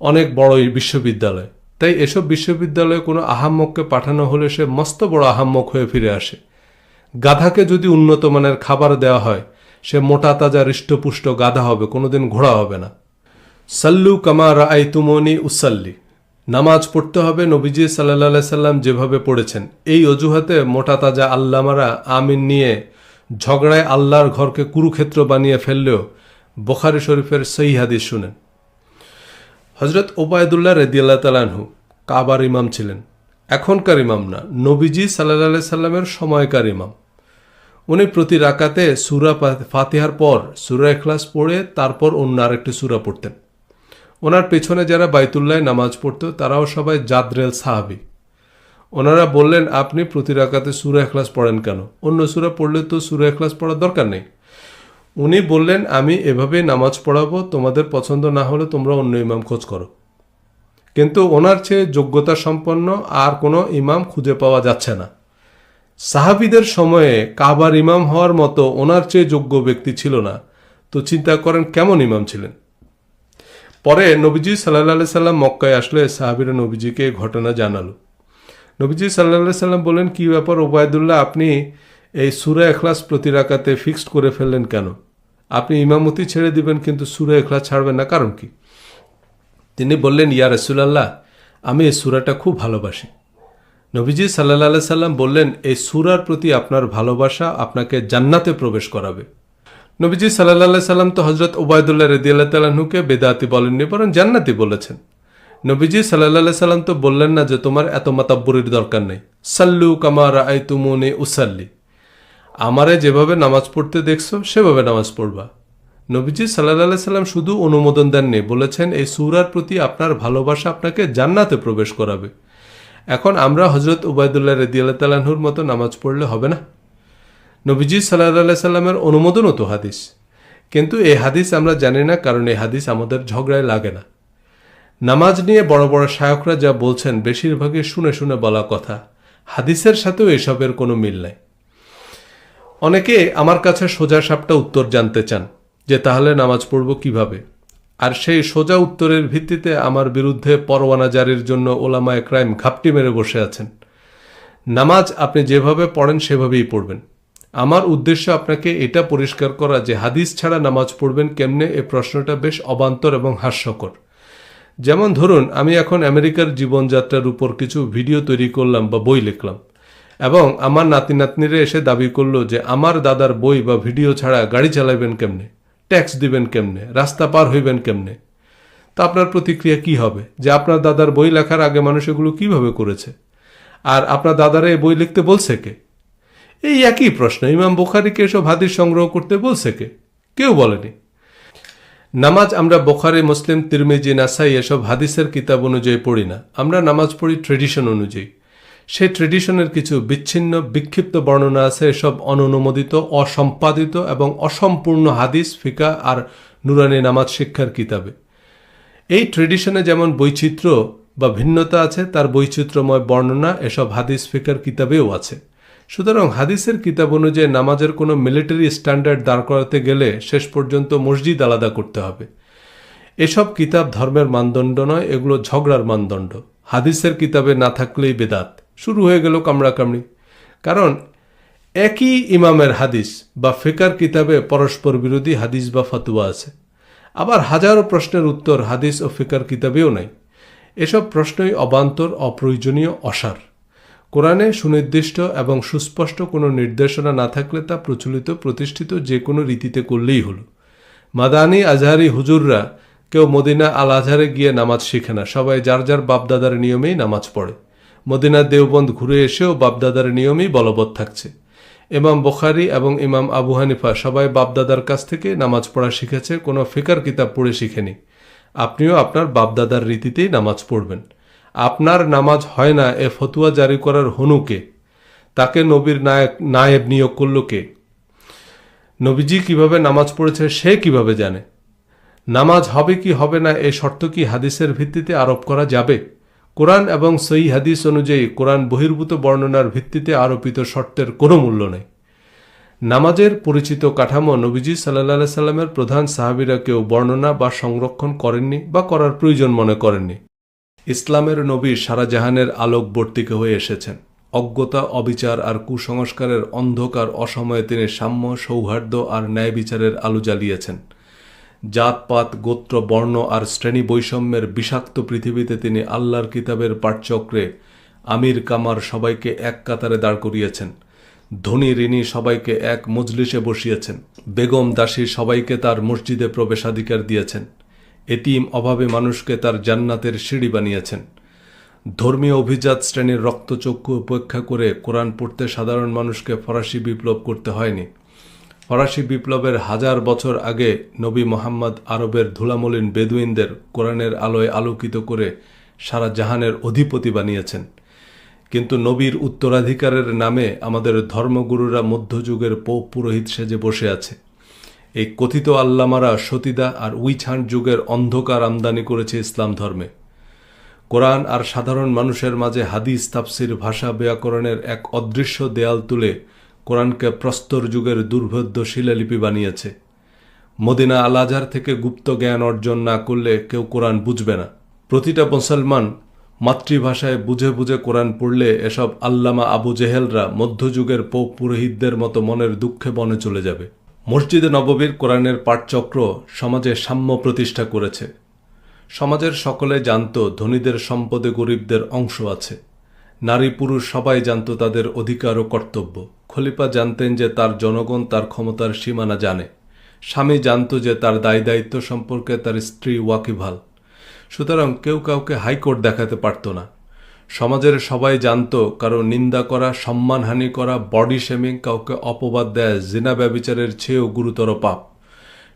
A: অনেক বড় বিশ্ববিদ্যালয়, তাই এসব বিশ্ববিদ্যালয়ে কোনো আহাম্মককে পাঠানো হলে সে মস্ত বড় আহাম্মক হয়ে ফিরে আসে। গাধাকে যদি উন্নত মানের খাবার দেওয়া হয় সে মোটা তাজা হৃষ্টপুষ্ট গাধা হবে, কোনোদিন ঘোড়া হবে না। সাল্লু কামা রাআইতুমুনি উসাল্লি, নামাজ পড়তে হবে নবীজি সাল্লাল্লাহু আলাইহি সাল্লাম যেভাবে পড়েছেন। এই অজুহাতে মোটা তাজা আল্লামারা আমিন নিয়ে ঝগড়ায় আল্লাহর ঘরকে কুরুক্ষেত্র বানিয়ে ফেললেও বুখারী শরীফের সহিহ হাদিস শুনেন। হযরত ওবায়দুল্লাহ রাদিয়াল্লাহু তাআলা আনহু কাবার ইমাম ছিলেন, এখনকার ইমাম না, নবীজি সাল্লাল্লাহু আলাইহি সাল্লামের সময়কার ইমাম। উনি প্রতি রাকাতে সূরা ফাতিহার পর সূরা ইখলাস পড়ে তারপর অন্য আরেকটি সূরা পড়তেন। ওনার পেছনে যারা বাইতুল্লাহ নামাজ পড়তো তারাও সবাই জাদরেল সাহাবী। ওনারা বললেন, আপনি প্রতি রাকাতে সূরা ইখলাস পড়েন কেন? অন্য সূরা পড়লে তো সূরা ইখলাস পড়ার দরকার নেই। উনি বললেন, আমি এভাবেই নামাজ পড়াবো, তোমাদের পছন্দ না হলে তোমরা অন্য ইমাম খোঁজ করো। কিন্তু ওনার চেয়ে যোগ্যতা সম্পন্ন আর কোনো ইমাম খুঁজে পাওয়া যাচ্ছে না। সাহাবীদের সময়ে কাবার ইমাম হওয়ার মতো ওনার চেয়ে যোগ্য ব্যক্তি ছিল না, তো চিন্তা করেন কেমন ইমাম ছিলেন। পরে নবীজি সাল্লাল্লাহু আলাইহি সাল্লাম মক্কায় আসলে সাহাবীরা নবীজিকে ঘটনা জানালো। নবীজি সাল্লাল্লাহু আলাইহি সাল্লাম বলেন, কি ব্যাপার ওবায়দুল্লাহ, আপনি এই সূরা ইখলাস প্রতি রাকাতে ফিক্সড করে ফেললেন কেন? আপনি ইমামতি ছেড়ে দিবেন কিন্তু সূরা ইখলাস ছাড়বেন না, কারণ কি? তিনি বললেন, ইয়া রাসূলুল্লাহ, আমি এই সূরাটা খুব ভালোবাসি। নবীজি সাল্লাল্লাহু আলাইহি সাল্লাম বললেন, এই সূরার প্রতি আপনার ভালোবাসা আপনাকে জান্নাতে প্রবেশ করাবে। নবীজি সাল্লাল্লাহু আলাইহি সাল্লাম তো হযরত ওবায়দুল্লাহ রাদিয়াল্লাহু তাআলা আনহুকে বেদাতি বলেননি, বরং জান্নাতি বলেছেন। নবীজি সাল্লাল্লাহু আলাইহি সাল্লাম তো বললেন না যে তোমার এত মাতাব্বরির দরকার নেই, সাল্লু কামা রাআইতুমুনি উসাল্লি, আমারে যেভাবে নামাজ পড়তে দেখছো সেভাবে নামাজ পড়বা। নবীজি সাল্লাল্লাহু আলাইহি সাল্লাম শুধু অনুমোদন দেননি, বলেছেন এই সূরার প্রতি আপনার ভালোবাসা আপনাকে জান্নাতে প্রবেশ করাবে। এখন আমরা হযরত ওবায়দুল্লাহ রাদিয়াল্লাহু তাআলা আনহুর মতো নামাজ পড়লে হবে না? নবীজি সাল্লাল্লাহু আলাইহি সাল্লামের অনুমোদনও তো হাদিস, কিন্তু এই হাদিস আমরা জানি না, কারণ এই হাদিস আমাদের ঝগড়ায় লাগে না। নামাজ নিয়ে বড় বড় শায়খরা যা বলছেন বেশিরভাগই শুনে শুনে বলা কথা, হাদিসের সাথেও এসবের কোনো মিল নাই। অনেকে আমার কাছে সোজা সাপটা উত্তর জানতে চান যে তাহলে নামাজ পড়ব কিভাবে, আর সেই সোজা উত্তরের ভিত্তিতে আমার বিরুদ্ধে পরোয়ানা জারির জন্য ওলামায়ে কেরাম ঘাপটি মেরে বসে আছেন। নামাজ আপনি যেভাবে পড়েন সেভাবেই পড়বেন। আমার উদ্দেশ্য আপনাকে এটা পরিষ্কার করা যে হাদিস ছাড়া নামাজ পড়বেন কেমনে, এ প্রশ্নটা বেশ অবান্তর এবং হাস্যকর। যেমন ধরুন, আমি এখন আমেরিকার জীবনযাত্রার উপর কিছু ভিডিও তৈরি করলাম বা বই লিখলাম, এবং আমার নাতি নাতনিরা এসে দাবি করলো যে আমার দাদার বই বা ভিডিও ছাড়া গাড়ি চালাবেন কেমনে, ট্যাক্স দিবেন কেমনে, রাস্তা পার হইবেন কেমনে। তা আপনার প্রতিক্রিয়া কি হবে? যে আপনার দাদার বই লেখার আগে মানুষ এগুলো কীভাবে করেছে, আর আপনার দাদারা এই বই লিখতে বলছে কে? এই একই প্রশ্ন, ইমাম বুখারীকে এসব হাদিস সংগ্রহ করতে বলছে কে? কেউ বলেনি। নামাজ আমরা বুখারী, মুসলিম, তিরমিজি, নাসাই এসব হাদিসের কিতাব অনুযায়ী পড়ি না, আমরা নামাজ পড়ি ট্রেডিশন অনুযায়ী। সেই ট্রেডিশনের কিছু বিচ্ছিন্ন বিক্ষিপ্ত বর্ণনা আছে এসব অননুমোদিত, অসম্পাদিত এবং অসম্পূর্ণ হাদিস, ফিকা আর নুরানি নামাজ শিক্ষার কিতাবে। এই ট্রেডিশনে যেমন বৈচিত্র্য বা ভিন্নতা আছে, তার বৈচিত্র্যময় বর্ণনা এসব হাদিস ফিকার কিতাবেও আছে। সুতরাং হাদিসের কিতাব অনুযায়ী নামাজের কোনো মিলিটারি স্ট্যান্ডার্ড দাঁড় করাতে গেলে শেষ পর্যন্ত মসজিদ আলাদা করতে হবে। এসব কিতাব ধর্মের মানদণ্ড নয়, এগুলো ঝগড়ার মানদণ্ড। হাদিসের কিতাবে না থাকলেই বেদাত। শুরু হয়ে গেল কামড়াকামড়ি। কারণ একই ইমামের হাদিস বা ফিকার কিতাবে পরস্পর বিরোধী হাদিস বা ফতোয়া আছে। আবার হাজারো প্রশ্নের উত্তর হাদিস ও ফিকার কিতাবেও নাই। এসব প্রশ্নই অবান্তর, অপ্রয়োজনীয়, অসার। কোরআনে সুনির্দিষ্ট এবং সুস্পষ্ট কোনো নির্দেশনা না থাকলে তা প্রচলিত প্রতিষ্ঠিত যে কোনো রীতিতে করলেই হলো। মাদানী আজহারি হুজুররা কেউ মদিনা আল আজহারে গিয়ে নামাজ শিখে না, সবাই যার যার বাপদাদার নিয়মেই নামাজ পড়ে। মদিনার দেওবন্দ ঘুরে এসেও বাপদাদার নিয়মেই বলবৎ থাকছে। ইমাম বুখারী এবং ইমাম আবু হানিফা সবাই বাপদাদার কাছ থেকে নামাজ পড়া শিখেছে, কোনো ফিকার কিতাব পড়ে শিখেনি। আপনিও আপনার বাপদাদার রীতিতেই নামাজ পড়বেন। আপনার নামাজ হয় না এ ফতুয়া জারি করার হনুকে, তাকে নবীর নায়েব নিয়োগ করল কে? নবীজি কিভাবে নামাজ পড়েছে সে কিভাবে জানে? নামাজ হবে কি হবে না এ শর্ত কি হাদিসের ভিত্তিতে আরোপ করা যাবে? কোরআন এবং সহিহ হাদিস অনুযায়ী কোরআন বহির্ভূত বর্ণনার ভিত্তিতে আরোপিত শর্তের কোনো মূল্য নেই। নামাজের পরিচিত কাঠামো নবীজি সাল্লাল্লাহু সাল্লামের প্রধান সাহাবীরা কেউ বর্ণনা বা সংরক্ষণ করেননি বা করার প্রয়োজন মনে করেননি। ইসলামের নবী সারা জাহানের আলোকবর্তিকা হয়ে এসেছেন। অজ্ঞতা, অবিচার আর কুসংস্কারের অন্ধকার অসময়ে তিনি সাম্য, সৌহার্দ্য আর ন্যায় বিচারের আলো জ্বালিয়েছেন। জাতপাত, গোত্র, বর্ণ আর শ্রেণী বৈষম্যের বিষাক্ত পৃথিবীতে তিনি আল্লাহর কিতাবের পাঠচক্রে আমির কামার সবাইকে এক কাতারে দাঁড় করিয়েছেন। ধনী ঋণী সবাইকে এক মজলিসে বসিয়েছেন। বেগম দাসী সবাইকে তার মসজিদে প্রবেশাধিকার দিয়েছেন। এতিম অভাবে মানুষকে তার জান্নাতের সিঁড়ি বানিয়েছেন। ধর্মীয় অভিজাত শ্রেণীর রক্তচক্ষু উপেক্ষা করে কোরআন পড়তে সাধারণ মানুষকে ফরাসি বিপ্লব করতে হয়নি। ফরাসি বিপ্লবের 1000 বছর আগে নবী মোহাম্মদ আরবের ধুলামলিন বেদুইনদের কোরআনের আলোয় আলোকিত করে সারা জাহানের অধিপতি বানিয়েছেন। কিন্তু নবীর উত্তরাধিকারের নামে আমাদের ধর্মগুরুরা মধ্যযুগের পোপ পুরোহিত সেজে বসে আছে। এই কথিত আল্লামারা সতীদা আর উইছান্ড যুগের অন্ধকার আমদানি করেছে ইসলাম ধর্মে। কোরআন আর সাধারণ মানুষের মাঝে হাদিস, তাফসির, ভাষা, ব্যাকরণের এক অদৃশ্য দেয়াল তুলে কোরআনকে প্রস্তর যুগের দুর্ভেদ্য শিলালিপি বানিয়েছে। মদিনা আল আজহার থেকে গুপ্ত জ্ঞান অর্জন না করলে কেউ কোরআন বুঝবে না। প্রতিটা মুসলমান মাতৃভাষায় বুঝে বুঝে কোরআন পড়লে এসব আল্লামা আবু জেহেলরা মধ্যযুগের পোপ পুরোহিতদের মতো মনের দুঃখে বনে চলে যাবে। মসজিদে নববীর কোরআনের পাঠচক্র সমাজে সাম্য প্রতিষ্ঠা করেছে। সমাজের সকলে জানত ধনীদের সম্পদে গরিবদের অংশ আছে। নারী পুরুষ সবাই জানত তাদের অধিকার ও কর্তব্য। খলিফা জানতেন যে তার জনগণ তার ক্ষমতার সীমানা জানে। স্বামী জানত যে তার দায় দায়িত্ব সম্পর্কে তার স্ত্রী ওয়াকিবহাল। সুতরাং কেউ কাউকে হাইকোর্ট দেখাতে পারত না। সমাজের সবাই জানত কারো নিন্দা করা, সম্মানহানি করা, বডি শেমিং, কাউকে অপবাদ দেয়া জিনা ব্যভিচারের চেয়েও গুরুতর পাপ।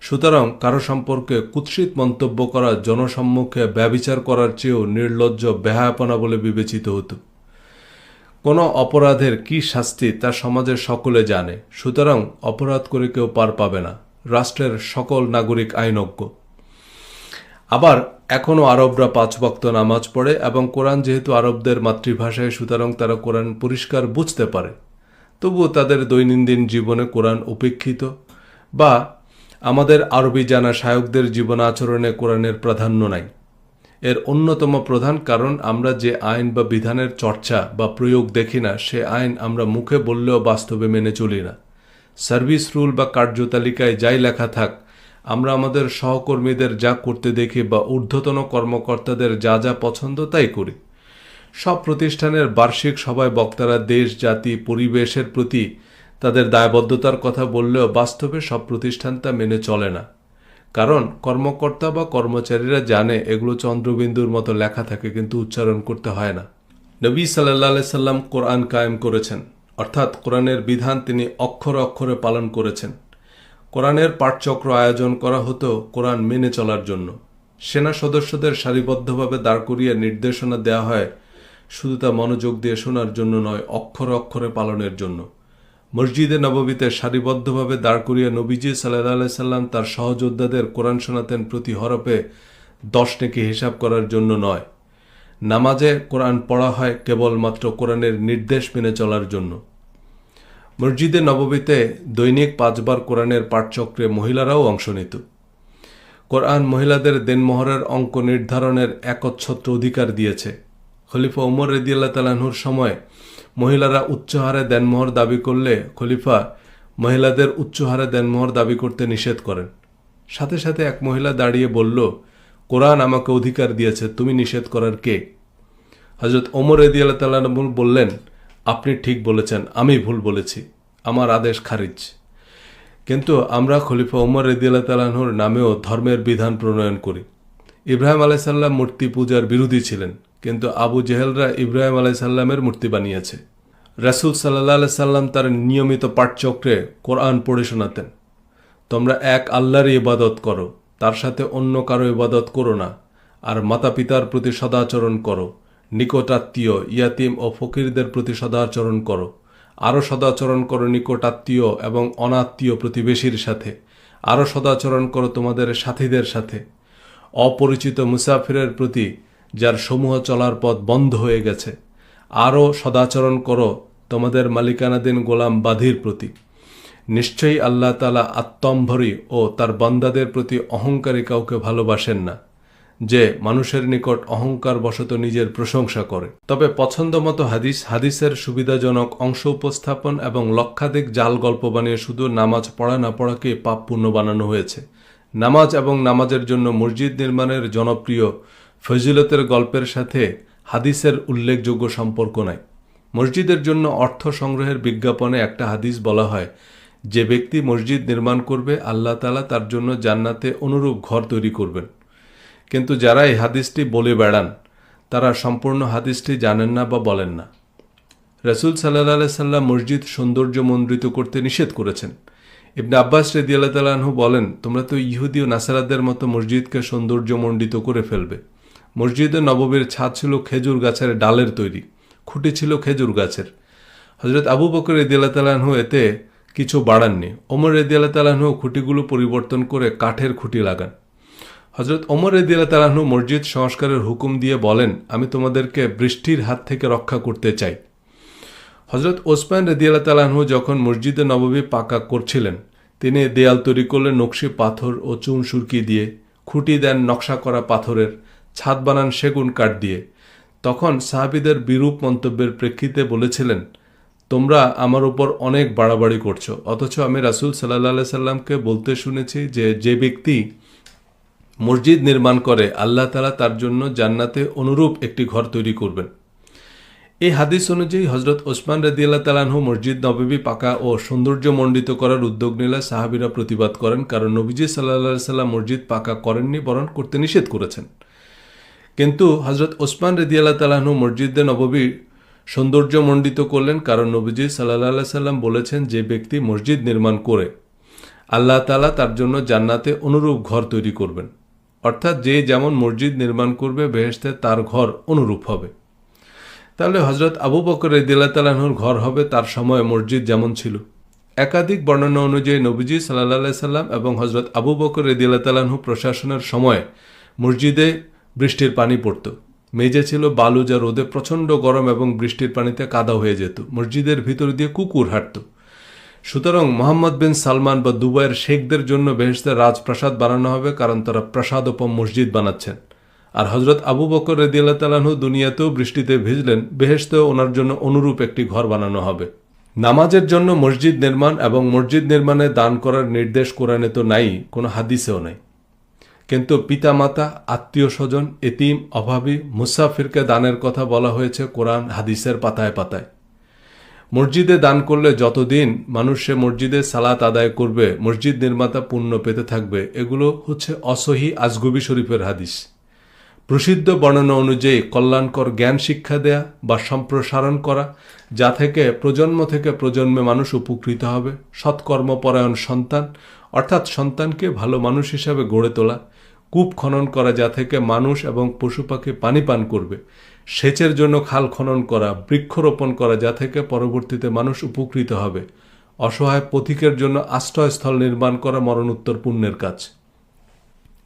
A: সুতরাং কারো সম্পর্কে কুৎসিত মন্তব্য করা জনসম্মুখে ব্যভিচার করার চেয়েও নির্লজ্জ বেহায়াপনা বলে বিবেচিত হতো। কোনো অপরাধের কি শাস্তি তা সমাজের সকলে জানে। সুতরাং অপরাধ করে কেউ পার পাবে না। রাষ্ট্রের সকল নাগরিক আইনজ্ঞ। আবার এখনও আরবরা 5 ওয়াক্ত নামাজ পড়ে এবং কোরআন যেহেতু আরবদের মাতৃভাষায়, সুতরাং তারা কোরআন পরিষ্কার বুঝতে পারে। তবুও তাদের দৈনন্দিন জীবনে কোরআন উপেক্ষিত, বা আমাদের আরবি জানা শায়কদের জীবন আচরণে কোরআনের প্রাধান্য নাই। এর অন্যতম প্রধান কারণ আমরা যে আইন বা বিধানের চর্চা বা প্রয়োগ দেখি না, সে আইন আমরা মুখে বললেও বাস্তবে মেনে চলি না। সার্ভিস রুল বা কার্যতালিকায় যাই লেখা থাক, আমরা আমাদের সহকর্মীদের যা করতে দেখি বা ঊর্ধ্বতন কর্মকর্তাদের যা যা পছন্দ তাই করি। সব প্রতিষ্ঠানের বার্ষিক সভায় বক্তারা দেশ, জাতি, পরিবেশের প্রতি তাদের দায়বদ্ধতার কথা বললেও বাস্তবে সব প্রতিষ্ঠান তা মেনে চলে না। কারণ কর্মকর্তা বা কর্মচারীরা জানে এগুলো চন্দ্রবিন্দুর মতো লেখা থাকে, কিন্তু উচ্চারণ করতে হয় না। নবী সাল্লাল্লাহু আলাইহি সাল্লাম কোরআন কায়েম করেছেন, অর্থাৎ কোরআনের বিধান তিনি অক্ষরে অক্ষরে পালন করেছেন। কোরআনের পাঠচক্র আয়োজন করা হতো কোরআন মেনে চলার জন্য। সেনা সদস্যদের সারিবদ্ধভাবে দাঁড় করিয়ে নির্দেশনা দেওয়া হয় শুধু তা মনোযোগ দিয়ে শোনার জন্য নয়, অক্ষরে অক্ষরে পালনের জন্য। মসজিদে নববীতে সারিবদ্ধভাবে দাঁড় করিয়ে নবীজি সাল্লাল্লাহু আলাইহি সাল্লাম তার সহযোদ্ধাদের কোরআন শোনাতেন প্রতি হরফে 10 নেকি হিসাব করার জন্য নয়। নামাজে কোরআন পড়া হয় কেবলমাত্র কোরআনের নির্দেশ মেনে চলার জন্য। মসজিদে নববীতে দৈনিক 5 বার কোরআনের পাঠচক্রে মহিলারাও অংশ নিত। কোরআন মহিলাদের দেনমোহরের অঙ্ক নির্ধারণের একচ্ছত্র অধিকার দিয়েছে। খলিফা উমর রাদিয়াল্লাহু তাআলা আনহুর সময় মহিলারা উচ্চহারে দেনমোহর দাবি করলে খলিফা মহিলাদের উচ্চহারে দেনমোহর দাবি করতে নিষেধ করেন। সাথে সাথে এক মহিলা দাঁড়িয়ে বলল, কোরআন আমাকে অধিকার দিয়েছে, তুমি নিষেধ করার কে? হযরত ওমর রাদিয়াল্লাহু তাআলা আনহু বললেন, আপনি ঠিক বলেছেন, আমি ভুল বলেছি, আমার আদেশ খারিজ। কিন্তু আমরা খলিফা ওমর রাদিয়াল্লাহু তাআলা আনহুর নামেও ধর্মের বিধান প্রণয়ন করি। ইব্রাহিম আলাইসাল্লাম মূর্তি পূজার বিরোধী ছিলেন, কিন্তু আবু জেহেলরা ইব্রাহিম আলাইসাল্লামের মূর্তি বানিয়েছে। রাসূল সাল্লাল্লাহু আলাইহি সাল্লাম তার নিয়মিত পাঠচক্রে কোরআন পড়ে শোনাতেন, তোমরা এক আল্লাহর ইবাদত করো, তার সাথে অন্য কারো ইবাদত করো না, আর মাতা পিতার প্রতি সদাচরণ করো, নিকটাত্মীয়, ইয়াতিম ও ফকিরদের প্রতি সদাচরণ করো, আরও সদাচরণ করো নিকটাত্মীয় এবং অনাত্মীয় প্রতিবেশীর সাথে, আরও সদাচরণ করো তোমাদের সাথীদের সাথে, অপরিচিত মুসাফিরের প্রতি যার সমূহ চলার পথ বন্ধ হয়ে গেছে, আরও সদাচরণ করো তোমাদের মালিকানাধীন গোলাম বাধির প্রতি। নিশ্চয়ই আল্লাহ তাআলা আত্মম্ভরী ও তার বান্দাদের প্রতি অহংকারী কাউকে ভালোবাসেন না, যে মানুষের নিকট অহংকার বশত নিজের প্রশংসা করে। তবে পছন্দমতো হাদিসের সুবিধাজনক অংশ উপস্থাপন এবং লক্ষাধিক জাল গল্প বানিয়ে শুধু নামাজ পড়া না পড়াকে পাপ পূর্ণ বানানো হয়েছে। নামাজ এবং নামাজের জন্য মসজিদ নির্মাণের জনপ্রিয় ফজিলতের গল্পের সাথে হাদিসের উল্লেখযোগ্য সম্পর্ক নাই। মসজিদের জন্য অর্থ সংগ্রহের বিজ্ঞাপনে একটা হাদিস বলা হয়, যে ব্যক্তি মসজিদ নির্মাণ করবে আল্লাহ তাআলা তার জন্য জান্নাতে অনুরূপ ঘর তৈরি করবেন। কিন্তু যারা এই হাদিসটি বলে বেড়ান তারা সম্পূর্ণ হাদিসটি জানেন না বা বলেন না। রাসূল সাল্লাল্লাহু আলাইহি সাল্লাম মসজিদ সৌন্দর্যমণ্ডিত করতে নিষেধ করেছেন। ইবনে আব্বাস রাদিয়াল্লাহু তাআলা আনহু বলেন, তোমরা তো ইহুদি ও নাসারাদের মতো মসজিদকে সৌন্দর্যমণ্ডিত করে ফেলবে। মসজিদে নববীর ছাদ ছিল খেজুর গাছের ডালের তৈরি, খুঁটি ছিল খেজুর গাছের। হযরত আবু বকর রাদিয়াল্লাহু তাআলা আনহু এতে কিছু বাড়াননি। ওমর রাদিয়াল্লাহু তাআলা আনহু খুঁটিগুলো পরিবর্তন করে কাঠের খুঁটি লাগান। হযরত ওমর রাদিয়াল্লাহু তাআলা আনহু মসজিদ সংস্কারের হুকুম দিয়ে বলেন, আমি তোমাদেরকে বৃষ্টির হাত থেকে রক্ষা করতে চাই। হযরত ওসমান রাদিয়াল্লাহু তাআলা আনহু যখন মসজিদে নববী পাকা করছিলেন, তিনি দেয়াল তৈরি করলেন নকশি পাথর ও চুন সুরকি দিয়ে, খুঁটি দেন নকশা করা পাথরের, ছাদ বানান সেগুন কাঠ দিয়ে। তখন সাহাবীদের বিরূপ মন্তব্যের প্রেক্ষিতে বলেছিলেন, তোমরা আমার উপর অনেক বাড়াবাড়ি করছো, অথচ আমি রাসূল সাল্লাল্লাহু আলাইহি সাল্লামকে বলতে শুনেছি যে ব্যক্তি মসজিদ নির্মাণ করে আল্লাহ তাআলা তার জন্য জান্নাতে অনুরূপ একটি ঘর তৈরি করবেন। এই হাদিস অনুযায়ী হযরত ওসমান রাদিয়াল্লাহু তাআলা আনহু মসজিদ নববী পাকা ও সৌন্দর্যমণ্ডিত করার উদ্যোগ নিলে সাহাবীরা প্রতিবাদ করেন, কারণ নবীজি সাল্লাল্লাহু আলাইহি সাল্লাম মসজিদ পাকা করেননি, বরং করতে নিষেধ করেছেন। কিন্তু হযরত ওসমান রাদিয়াল্লাহু তাআলা আনহু মসজিদে নববী সৌন্দর্যমণ্ডিত করলেন, কারণ নবীজি সাল্লাল্লাহু আলাইহি সাল্লাম বলেছেন, যে ব্যক্তি মসজিদ নির্মাণ করে আল্লাহ তাআলা তার জন্য জান্নাতে অনুরূপ ঘর তৈরি করবেন। অর্থাৎ যে যেমন মসজিদ নির্মাণ করবে বেহেশতে তার ঘর অনুরূপ হবে। তাহলে হযরত আবু বকর রাদিয়াল্লাহু তাআলা আনহুর ঘর হবে তার সময় মসজিদ যেমন ছিল। একাধিক বর্ণনা অনুযায়ী নবীজি সাল্লাল্লাহু আলাইহি সাল্লাম এবং হযরত আবু বকর রাদিয়াল্লাহু তাআলা আনহু প্রশাসনের সময় মসজিদে বৃষ্টির পানি পড়ত। মেঝে ছিল বালু, যা রোদে প্রচণ্ড গরম এবং বৃষ্টির পানিতে কাদা হয়ে যেত। মসজিদের ভিতর দিয়ে কুকুর হাঁটত। সুতরাং মোহাম্মদ বিন সালমান বা দুবাইয়ের শেখদের জন্য বেহেশতের রাজপ্রাসাদ বানানো হবে, কারণ তারা প্রাসাদোপম মসজিদ বানাচ্ছেন। আর হযরত আবু বকর রাদিয়াল্লাহু তাআলা আনহু দুনিয়াতেও বৃষ্টিতে ভিজলেন, বেহেশতেও ওনার জন্য অনুরূপ একটি ঘর বানানো হবে। নামাজের জন্য মসজিদ নির্মাণ এবং মসজিদ নির্মাণে দান করার নির্দেশ কোরআনে তো নাই, কোনো হাদিসেও নাই। কিন্তু পিতামাতা, আত্মীয় স্বজন, এতিম, অভাবী, মুসাফিরকে দানের কথা বলা হয়েছে কোরআন হাদিসের পাতায় পাতায়। মসজিদে দান করলে যতদিন মানুষ সে মসজিদে সালাত আদায় করবে, মসজিদ নির্মাতা পুণ্য পেতে থাকবে। এগুলো হচ্ছে অসহি আজগুবি শরীফের হাদিস। প্রসিদ্ধ বর্ণনা অনুযায়ী কল্যাণকর জ্ঞান শিক্ষা দেয়া বা সম্প্রসারণ করা, যা থেকে প্রজন্মে মানুষ উপকৃত হবে, সৎকর্মপরায়ণ সন্তান অর্থাৎ সন্তানকে ভালো মানুষ হিসাবে গড়ে তোলা, কূপ খনন করা যা থেকে মানুষ এবং পশু পাখি পানি পান করবে, সেচের জন্য খাল খনন করা, বৃক্ষরোপণ করা যা থেকে পরবর্তীতে মানুষ উপকৃত হবে, অসহায় পথিকের জন্য আশ্রয়স্থল নির্মাণ করা মরণোত্তর পুণ্যের কাজ।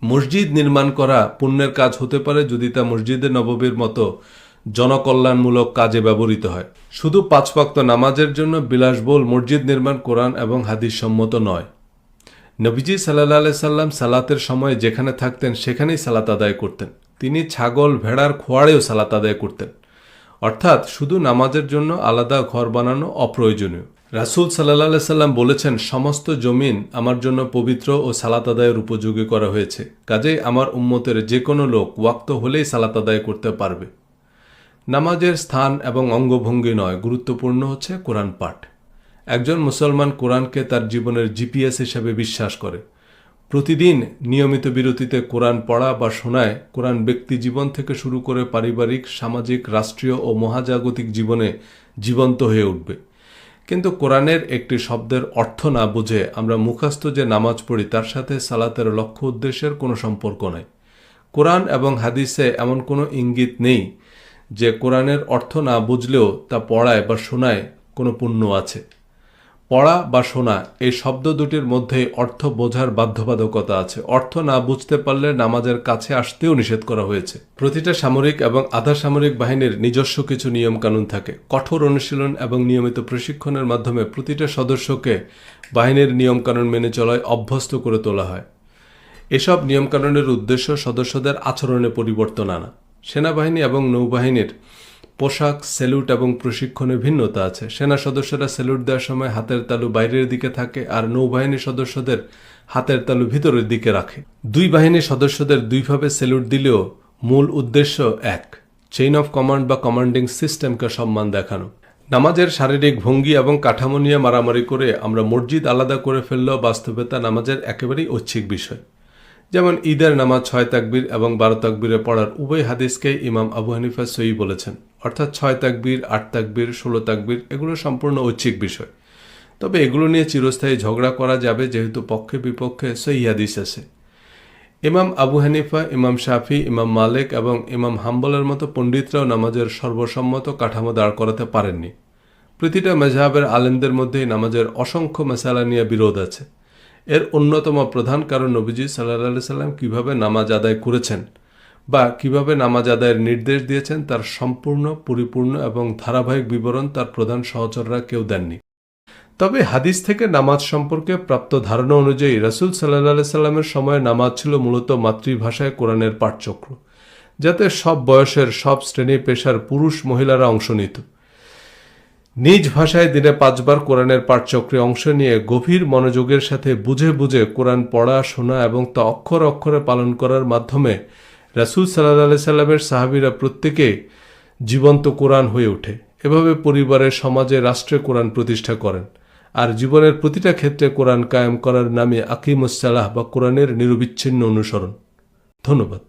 A: মসজিদ নির্মাণ করা পুণ্যের কাজ হতে পারে যদি তা মসজিদে নববীর মতো জনকল্যাণমূলক কাজে ব্যবহৃত হয়। শুধু 5 ওয়াক্ত নামাজের জন্য বিলাসবহুল মসজিদ নির্মাণ কোরআন এবং হাদিস সম্মত নয়। নবীজি সাল্লাল্লাহু আলাইহি সাল্লাম সালাতের সময় যেখানে থাকতেন সেখানেই সালাত আদায় করতেন। তিনি ছাগল ভেড়ার খোয়াড়েও সালাত আদায় করতেন। অর্থাৎ শুধু নামাজের জন্য আলাদা ঘর বানানো অপ্রয়োজনীয়। রাসূল সাল্লাল্লাহু আলাইহি সাল্লাম বলেছেন, সমস্ত জমিন আমার জন্য পবিত্র ও সালাত আদায়ের উপযোগী করা হয়েছে। কাজেই আমার উম্মতের যে কোনো লোক ওয়াক্ত হলেই সালাত আদায় করতে পারবে। নামাজের স্থান এবং অঙ্গভঙ্গি নয়, গুরুত্বপূর্ণ হচ্ছে কোরআন পাঠ। একজন মুসলমান কোরআনকে তার জীবনের জিপিএস হিসেবে বিশ্বাস করে। প্রতিদিন নিয়মিত বিরতিতে কোরআন পড়া বা শোনায় কোরআন ব্যক্তি জীবন থেকে শুরু করে পারিবারিক, সামাজিক, রাষ্ট্রীয় ও মহাজাগতিক জীবনে জীবন্ত হয়ে উঠবে। কিন্তু কোরআনের একটি শব্দের অর্থ না বুঝে আমরা মুখস্থ যে নামাজ পড়ি তার সাথে সালাতের লক্ষ্য উদ্দেশ্যের কোনো সম্পর্ক নাই। কোরআন এবং হাদিসে এমন কোনো ইঙ্গিত নেই যে কোরআনের অর্থ না বুঝলেও তা পড়ায় বা শোনায় কোনো পুণ্য আছে। পড়া বা শোনা এই শব্দ দুটির মধ্যে অর্থ বোঝার বাধ্যবাধকতা আছে। অর্থ না বুঝতে পারলে নামাজের কাছে আসতেও নিষেধ করা হয়েছে। প্রতিটা সামরিক এবং আধা সামরিক বাহিনীর নিজস্ব কিছু নিয়মকানুন থাকে। কঠোর অনুশীলন এবং নিয়মিত প্রশিক্ষণের মাধ্যমে প্রতিটা সদস্যকে বাহিনীর নিয়মকানুন মেনে চলায় অভ্যস্ত করে তোলা হয়। এসব নিয়মকানুনের উদ্দেশ্য সদস্যদের আচরণে পরিবর্তন আনা। সেনাবাহিনী এবং নৌবাহিনীর পোশাক, স্যালুট এবং প্রশিক্ষণে ভিন্নতা আছে। সেনা সদস্যরা স্যালুট দেওয়ার সময় হাতের তালু বাইরের দিকে থাকে, আর নৌবাহিনীর সদস্যদের হাতের তালু ভিতরের দিকে রাখে। দুই বাহিনীর সদস্যদের দুইভাবে স্যালুট দিলেও মূল উদ্দেশ্য এক, চেইন অফ কমান্ড বা কমান্ডিং সিস্টেমকে সম্মান দেখানো। নামাজের শারীরিক ভঙ্গি এবং কাঠামো নিয়ে মারামারি করে আমরা মসজিদ আলাদা করে ফেললেও বাস্তবতা নামাজের একেবারেই ঐচ্ছিক বিষয়। যেমন ঈদের নামাজ 6 তাকবীর এবং 12 তাকবীরে পড়ার উভয় হাদিসকে ইমাম আবু হানিফা সহিহ বলেছেন। অর্থাৎ 6 তাকবীর, 8 তাকবীর, 16 তাকবীর এগুলো সম্পূর্ণ ঐচ্ছিক বিষয়। তবে এগুলো নিয়ে চিরস্থায়ী ঝগড়া করা যাবে যেহেতু পক্ষে বিপক্ষে সহিহ হাদিস আছে। ইমাম আবু হানিফা, ইমাম শাফি, ইমাম মালিক এবং ইমাম হাম্বলের মতো পণ্ডিতরাও নামাজের সর্বসম্মত কাঠামো দাঁড় করাতে পারেননি। প্রতিটা মাযহাবের আলেমদের মধ্যেই নামাজের অসংখ্য মাসালা নিয়ে বিরোধ আছে। এর অন্যতম প্রধান কারণ নবীজি সাল্লাল্লাহু আলাইহি সাল্লাম কিভাবে নামাজ আদায় করেছেন বা কিভাবে নামাজ আদায়ের নির্দেশ দিয়েছেন তার সম্পূর্ণ, পরিপূর্ণ এবং ধারাবাহিক বিবরণ তার প্রধান সহচররা কেউ দেননি। তবে হাদিস থেকে নামাজ সম্পর্কে প্রাপ্ত ধারণা অনুযায়ী রাসূল সাল্লাল্লাহু আলাইহি সাল্লামের সময়ে নামাজ ছিল মূলত মাতৃভাষায় কোরআনের পাঠচক্র, যাতে সব বয়সের, সব শ্রেণী পেশার পুরুষ মহিলারা অংশ নিত। নিজ ভাষায় দিনে 5 বার কোরআনের পাঠচক্রে অংশ নিয়ে গভীর মনোযোগের সাথে বুঝে বুঝে কোরআন পড়া, শোনা এবং তা অক্ষরে অক্ষরে পালন করার মাধ্যমে রাসূল সাল্লাল্লাহু আলাইহি সাল্লামের সাহাবীরা প্রত্যেকে জীবন্ত কোরআন হয়ে ওঠে। এভাবে পরিবারে, সমাজে, রাষ্ট্রে কোরআন প্রতিষ্ঠা করেন। আর জীবনের প্রতিটা ক্ষেত্রে কোরআন কায়েম করার নামে আকিমুস সালাহ বা কোরআনের নিরবিচ্ছিন্ন অনুসরণ। ধন্যবাদ।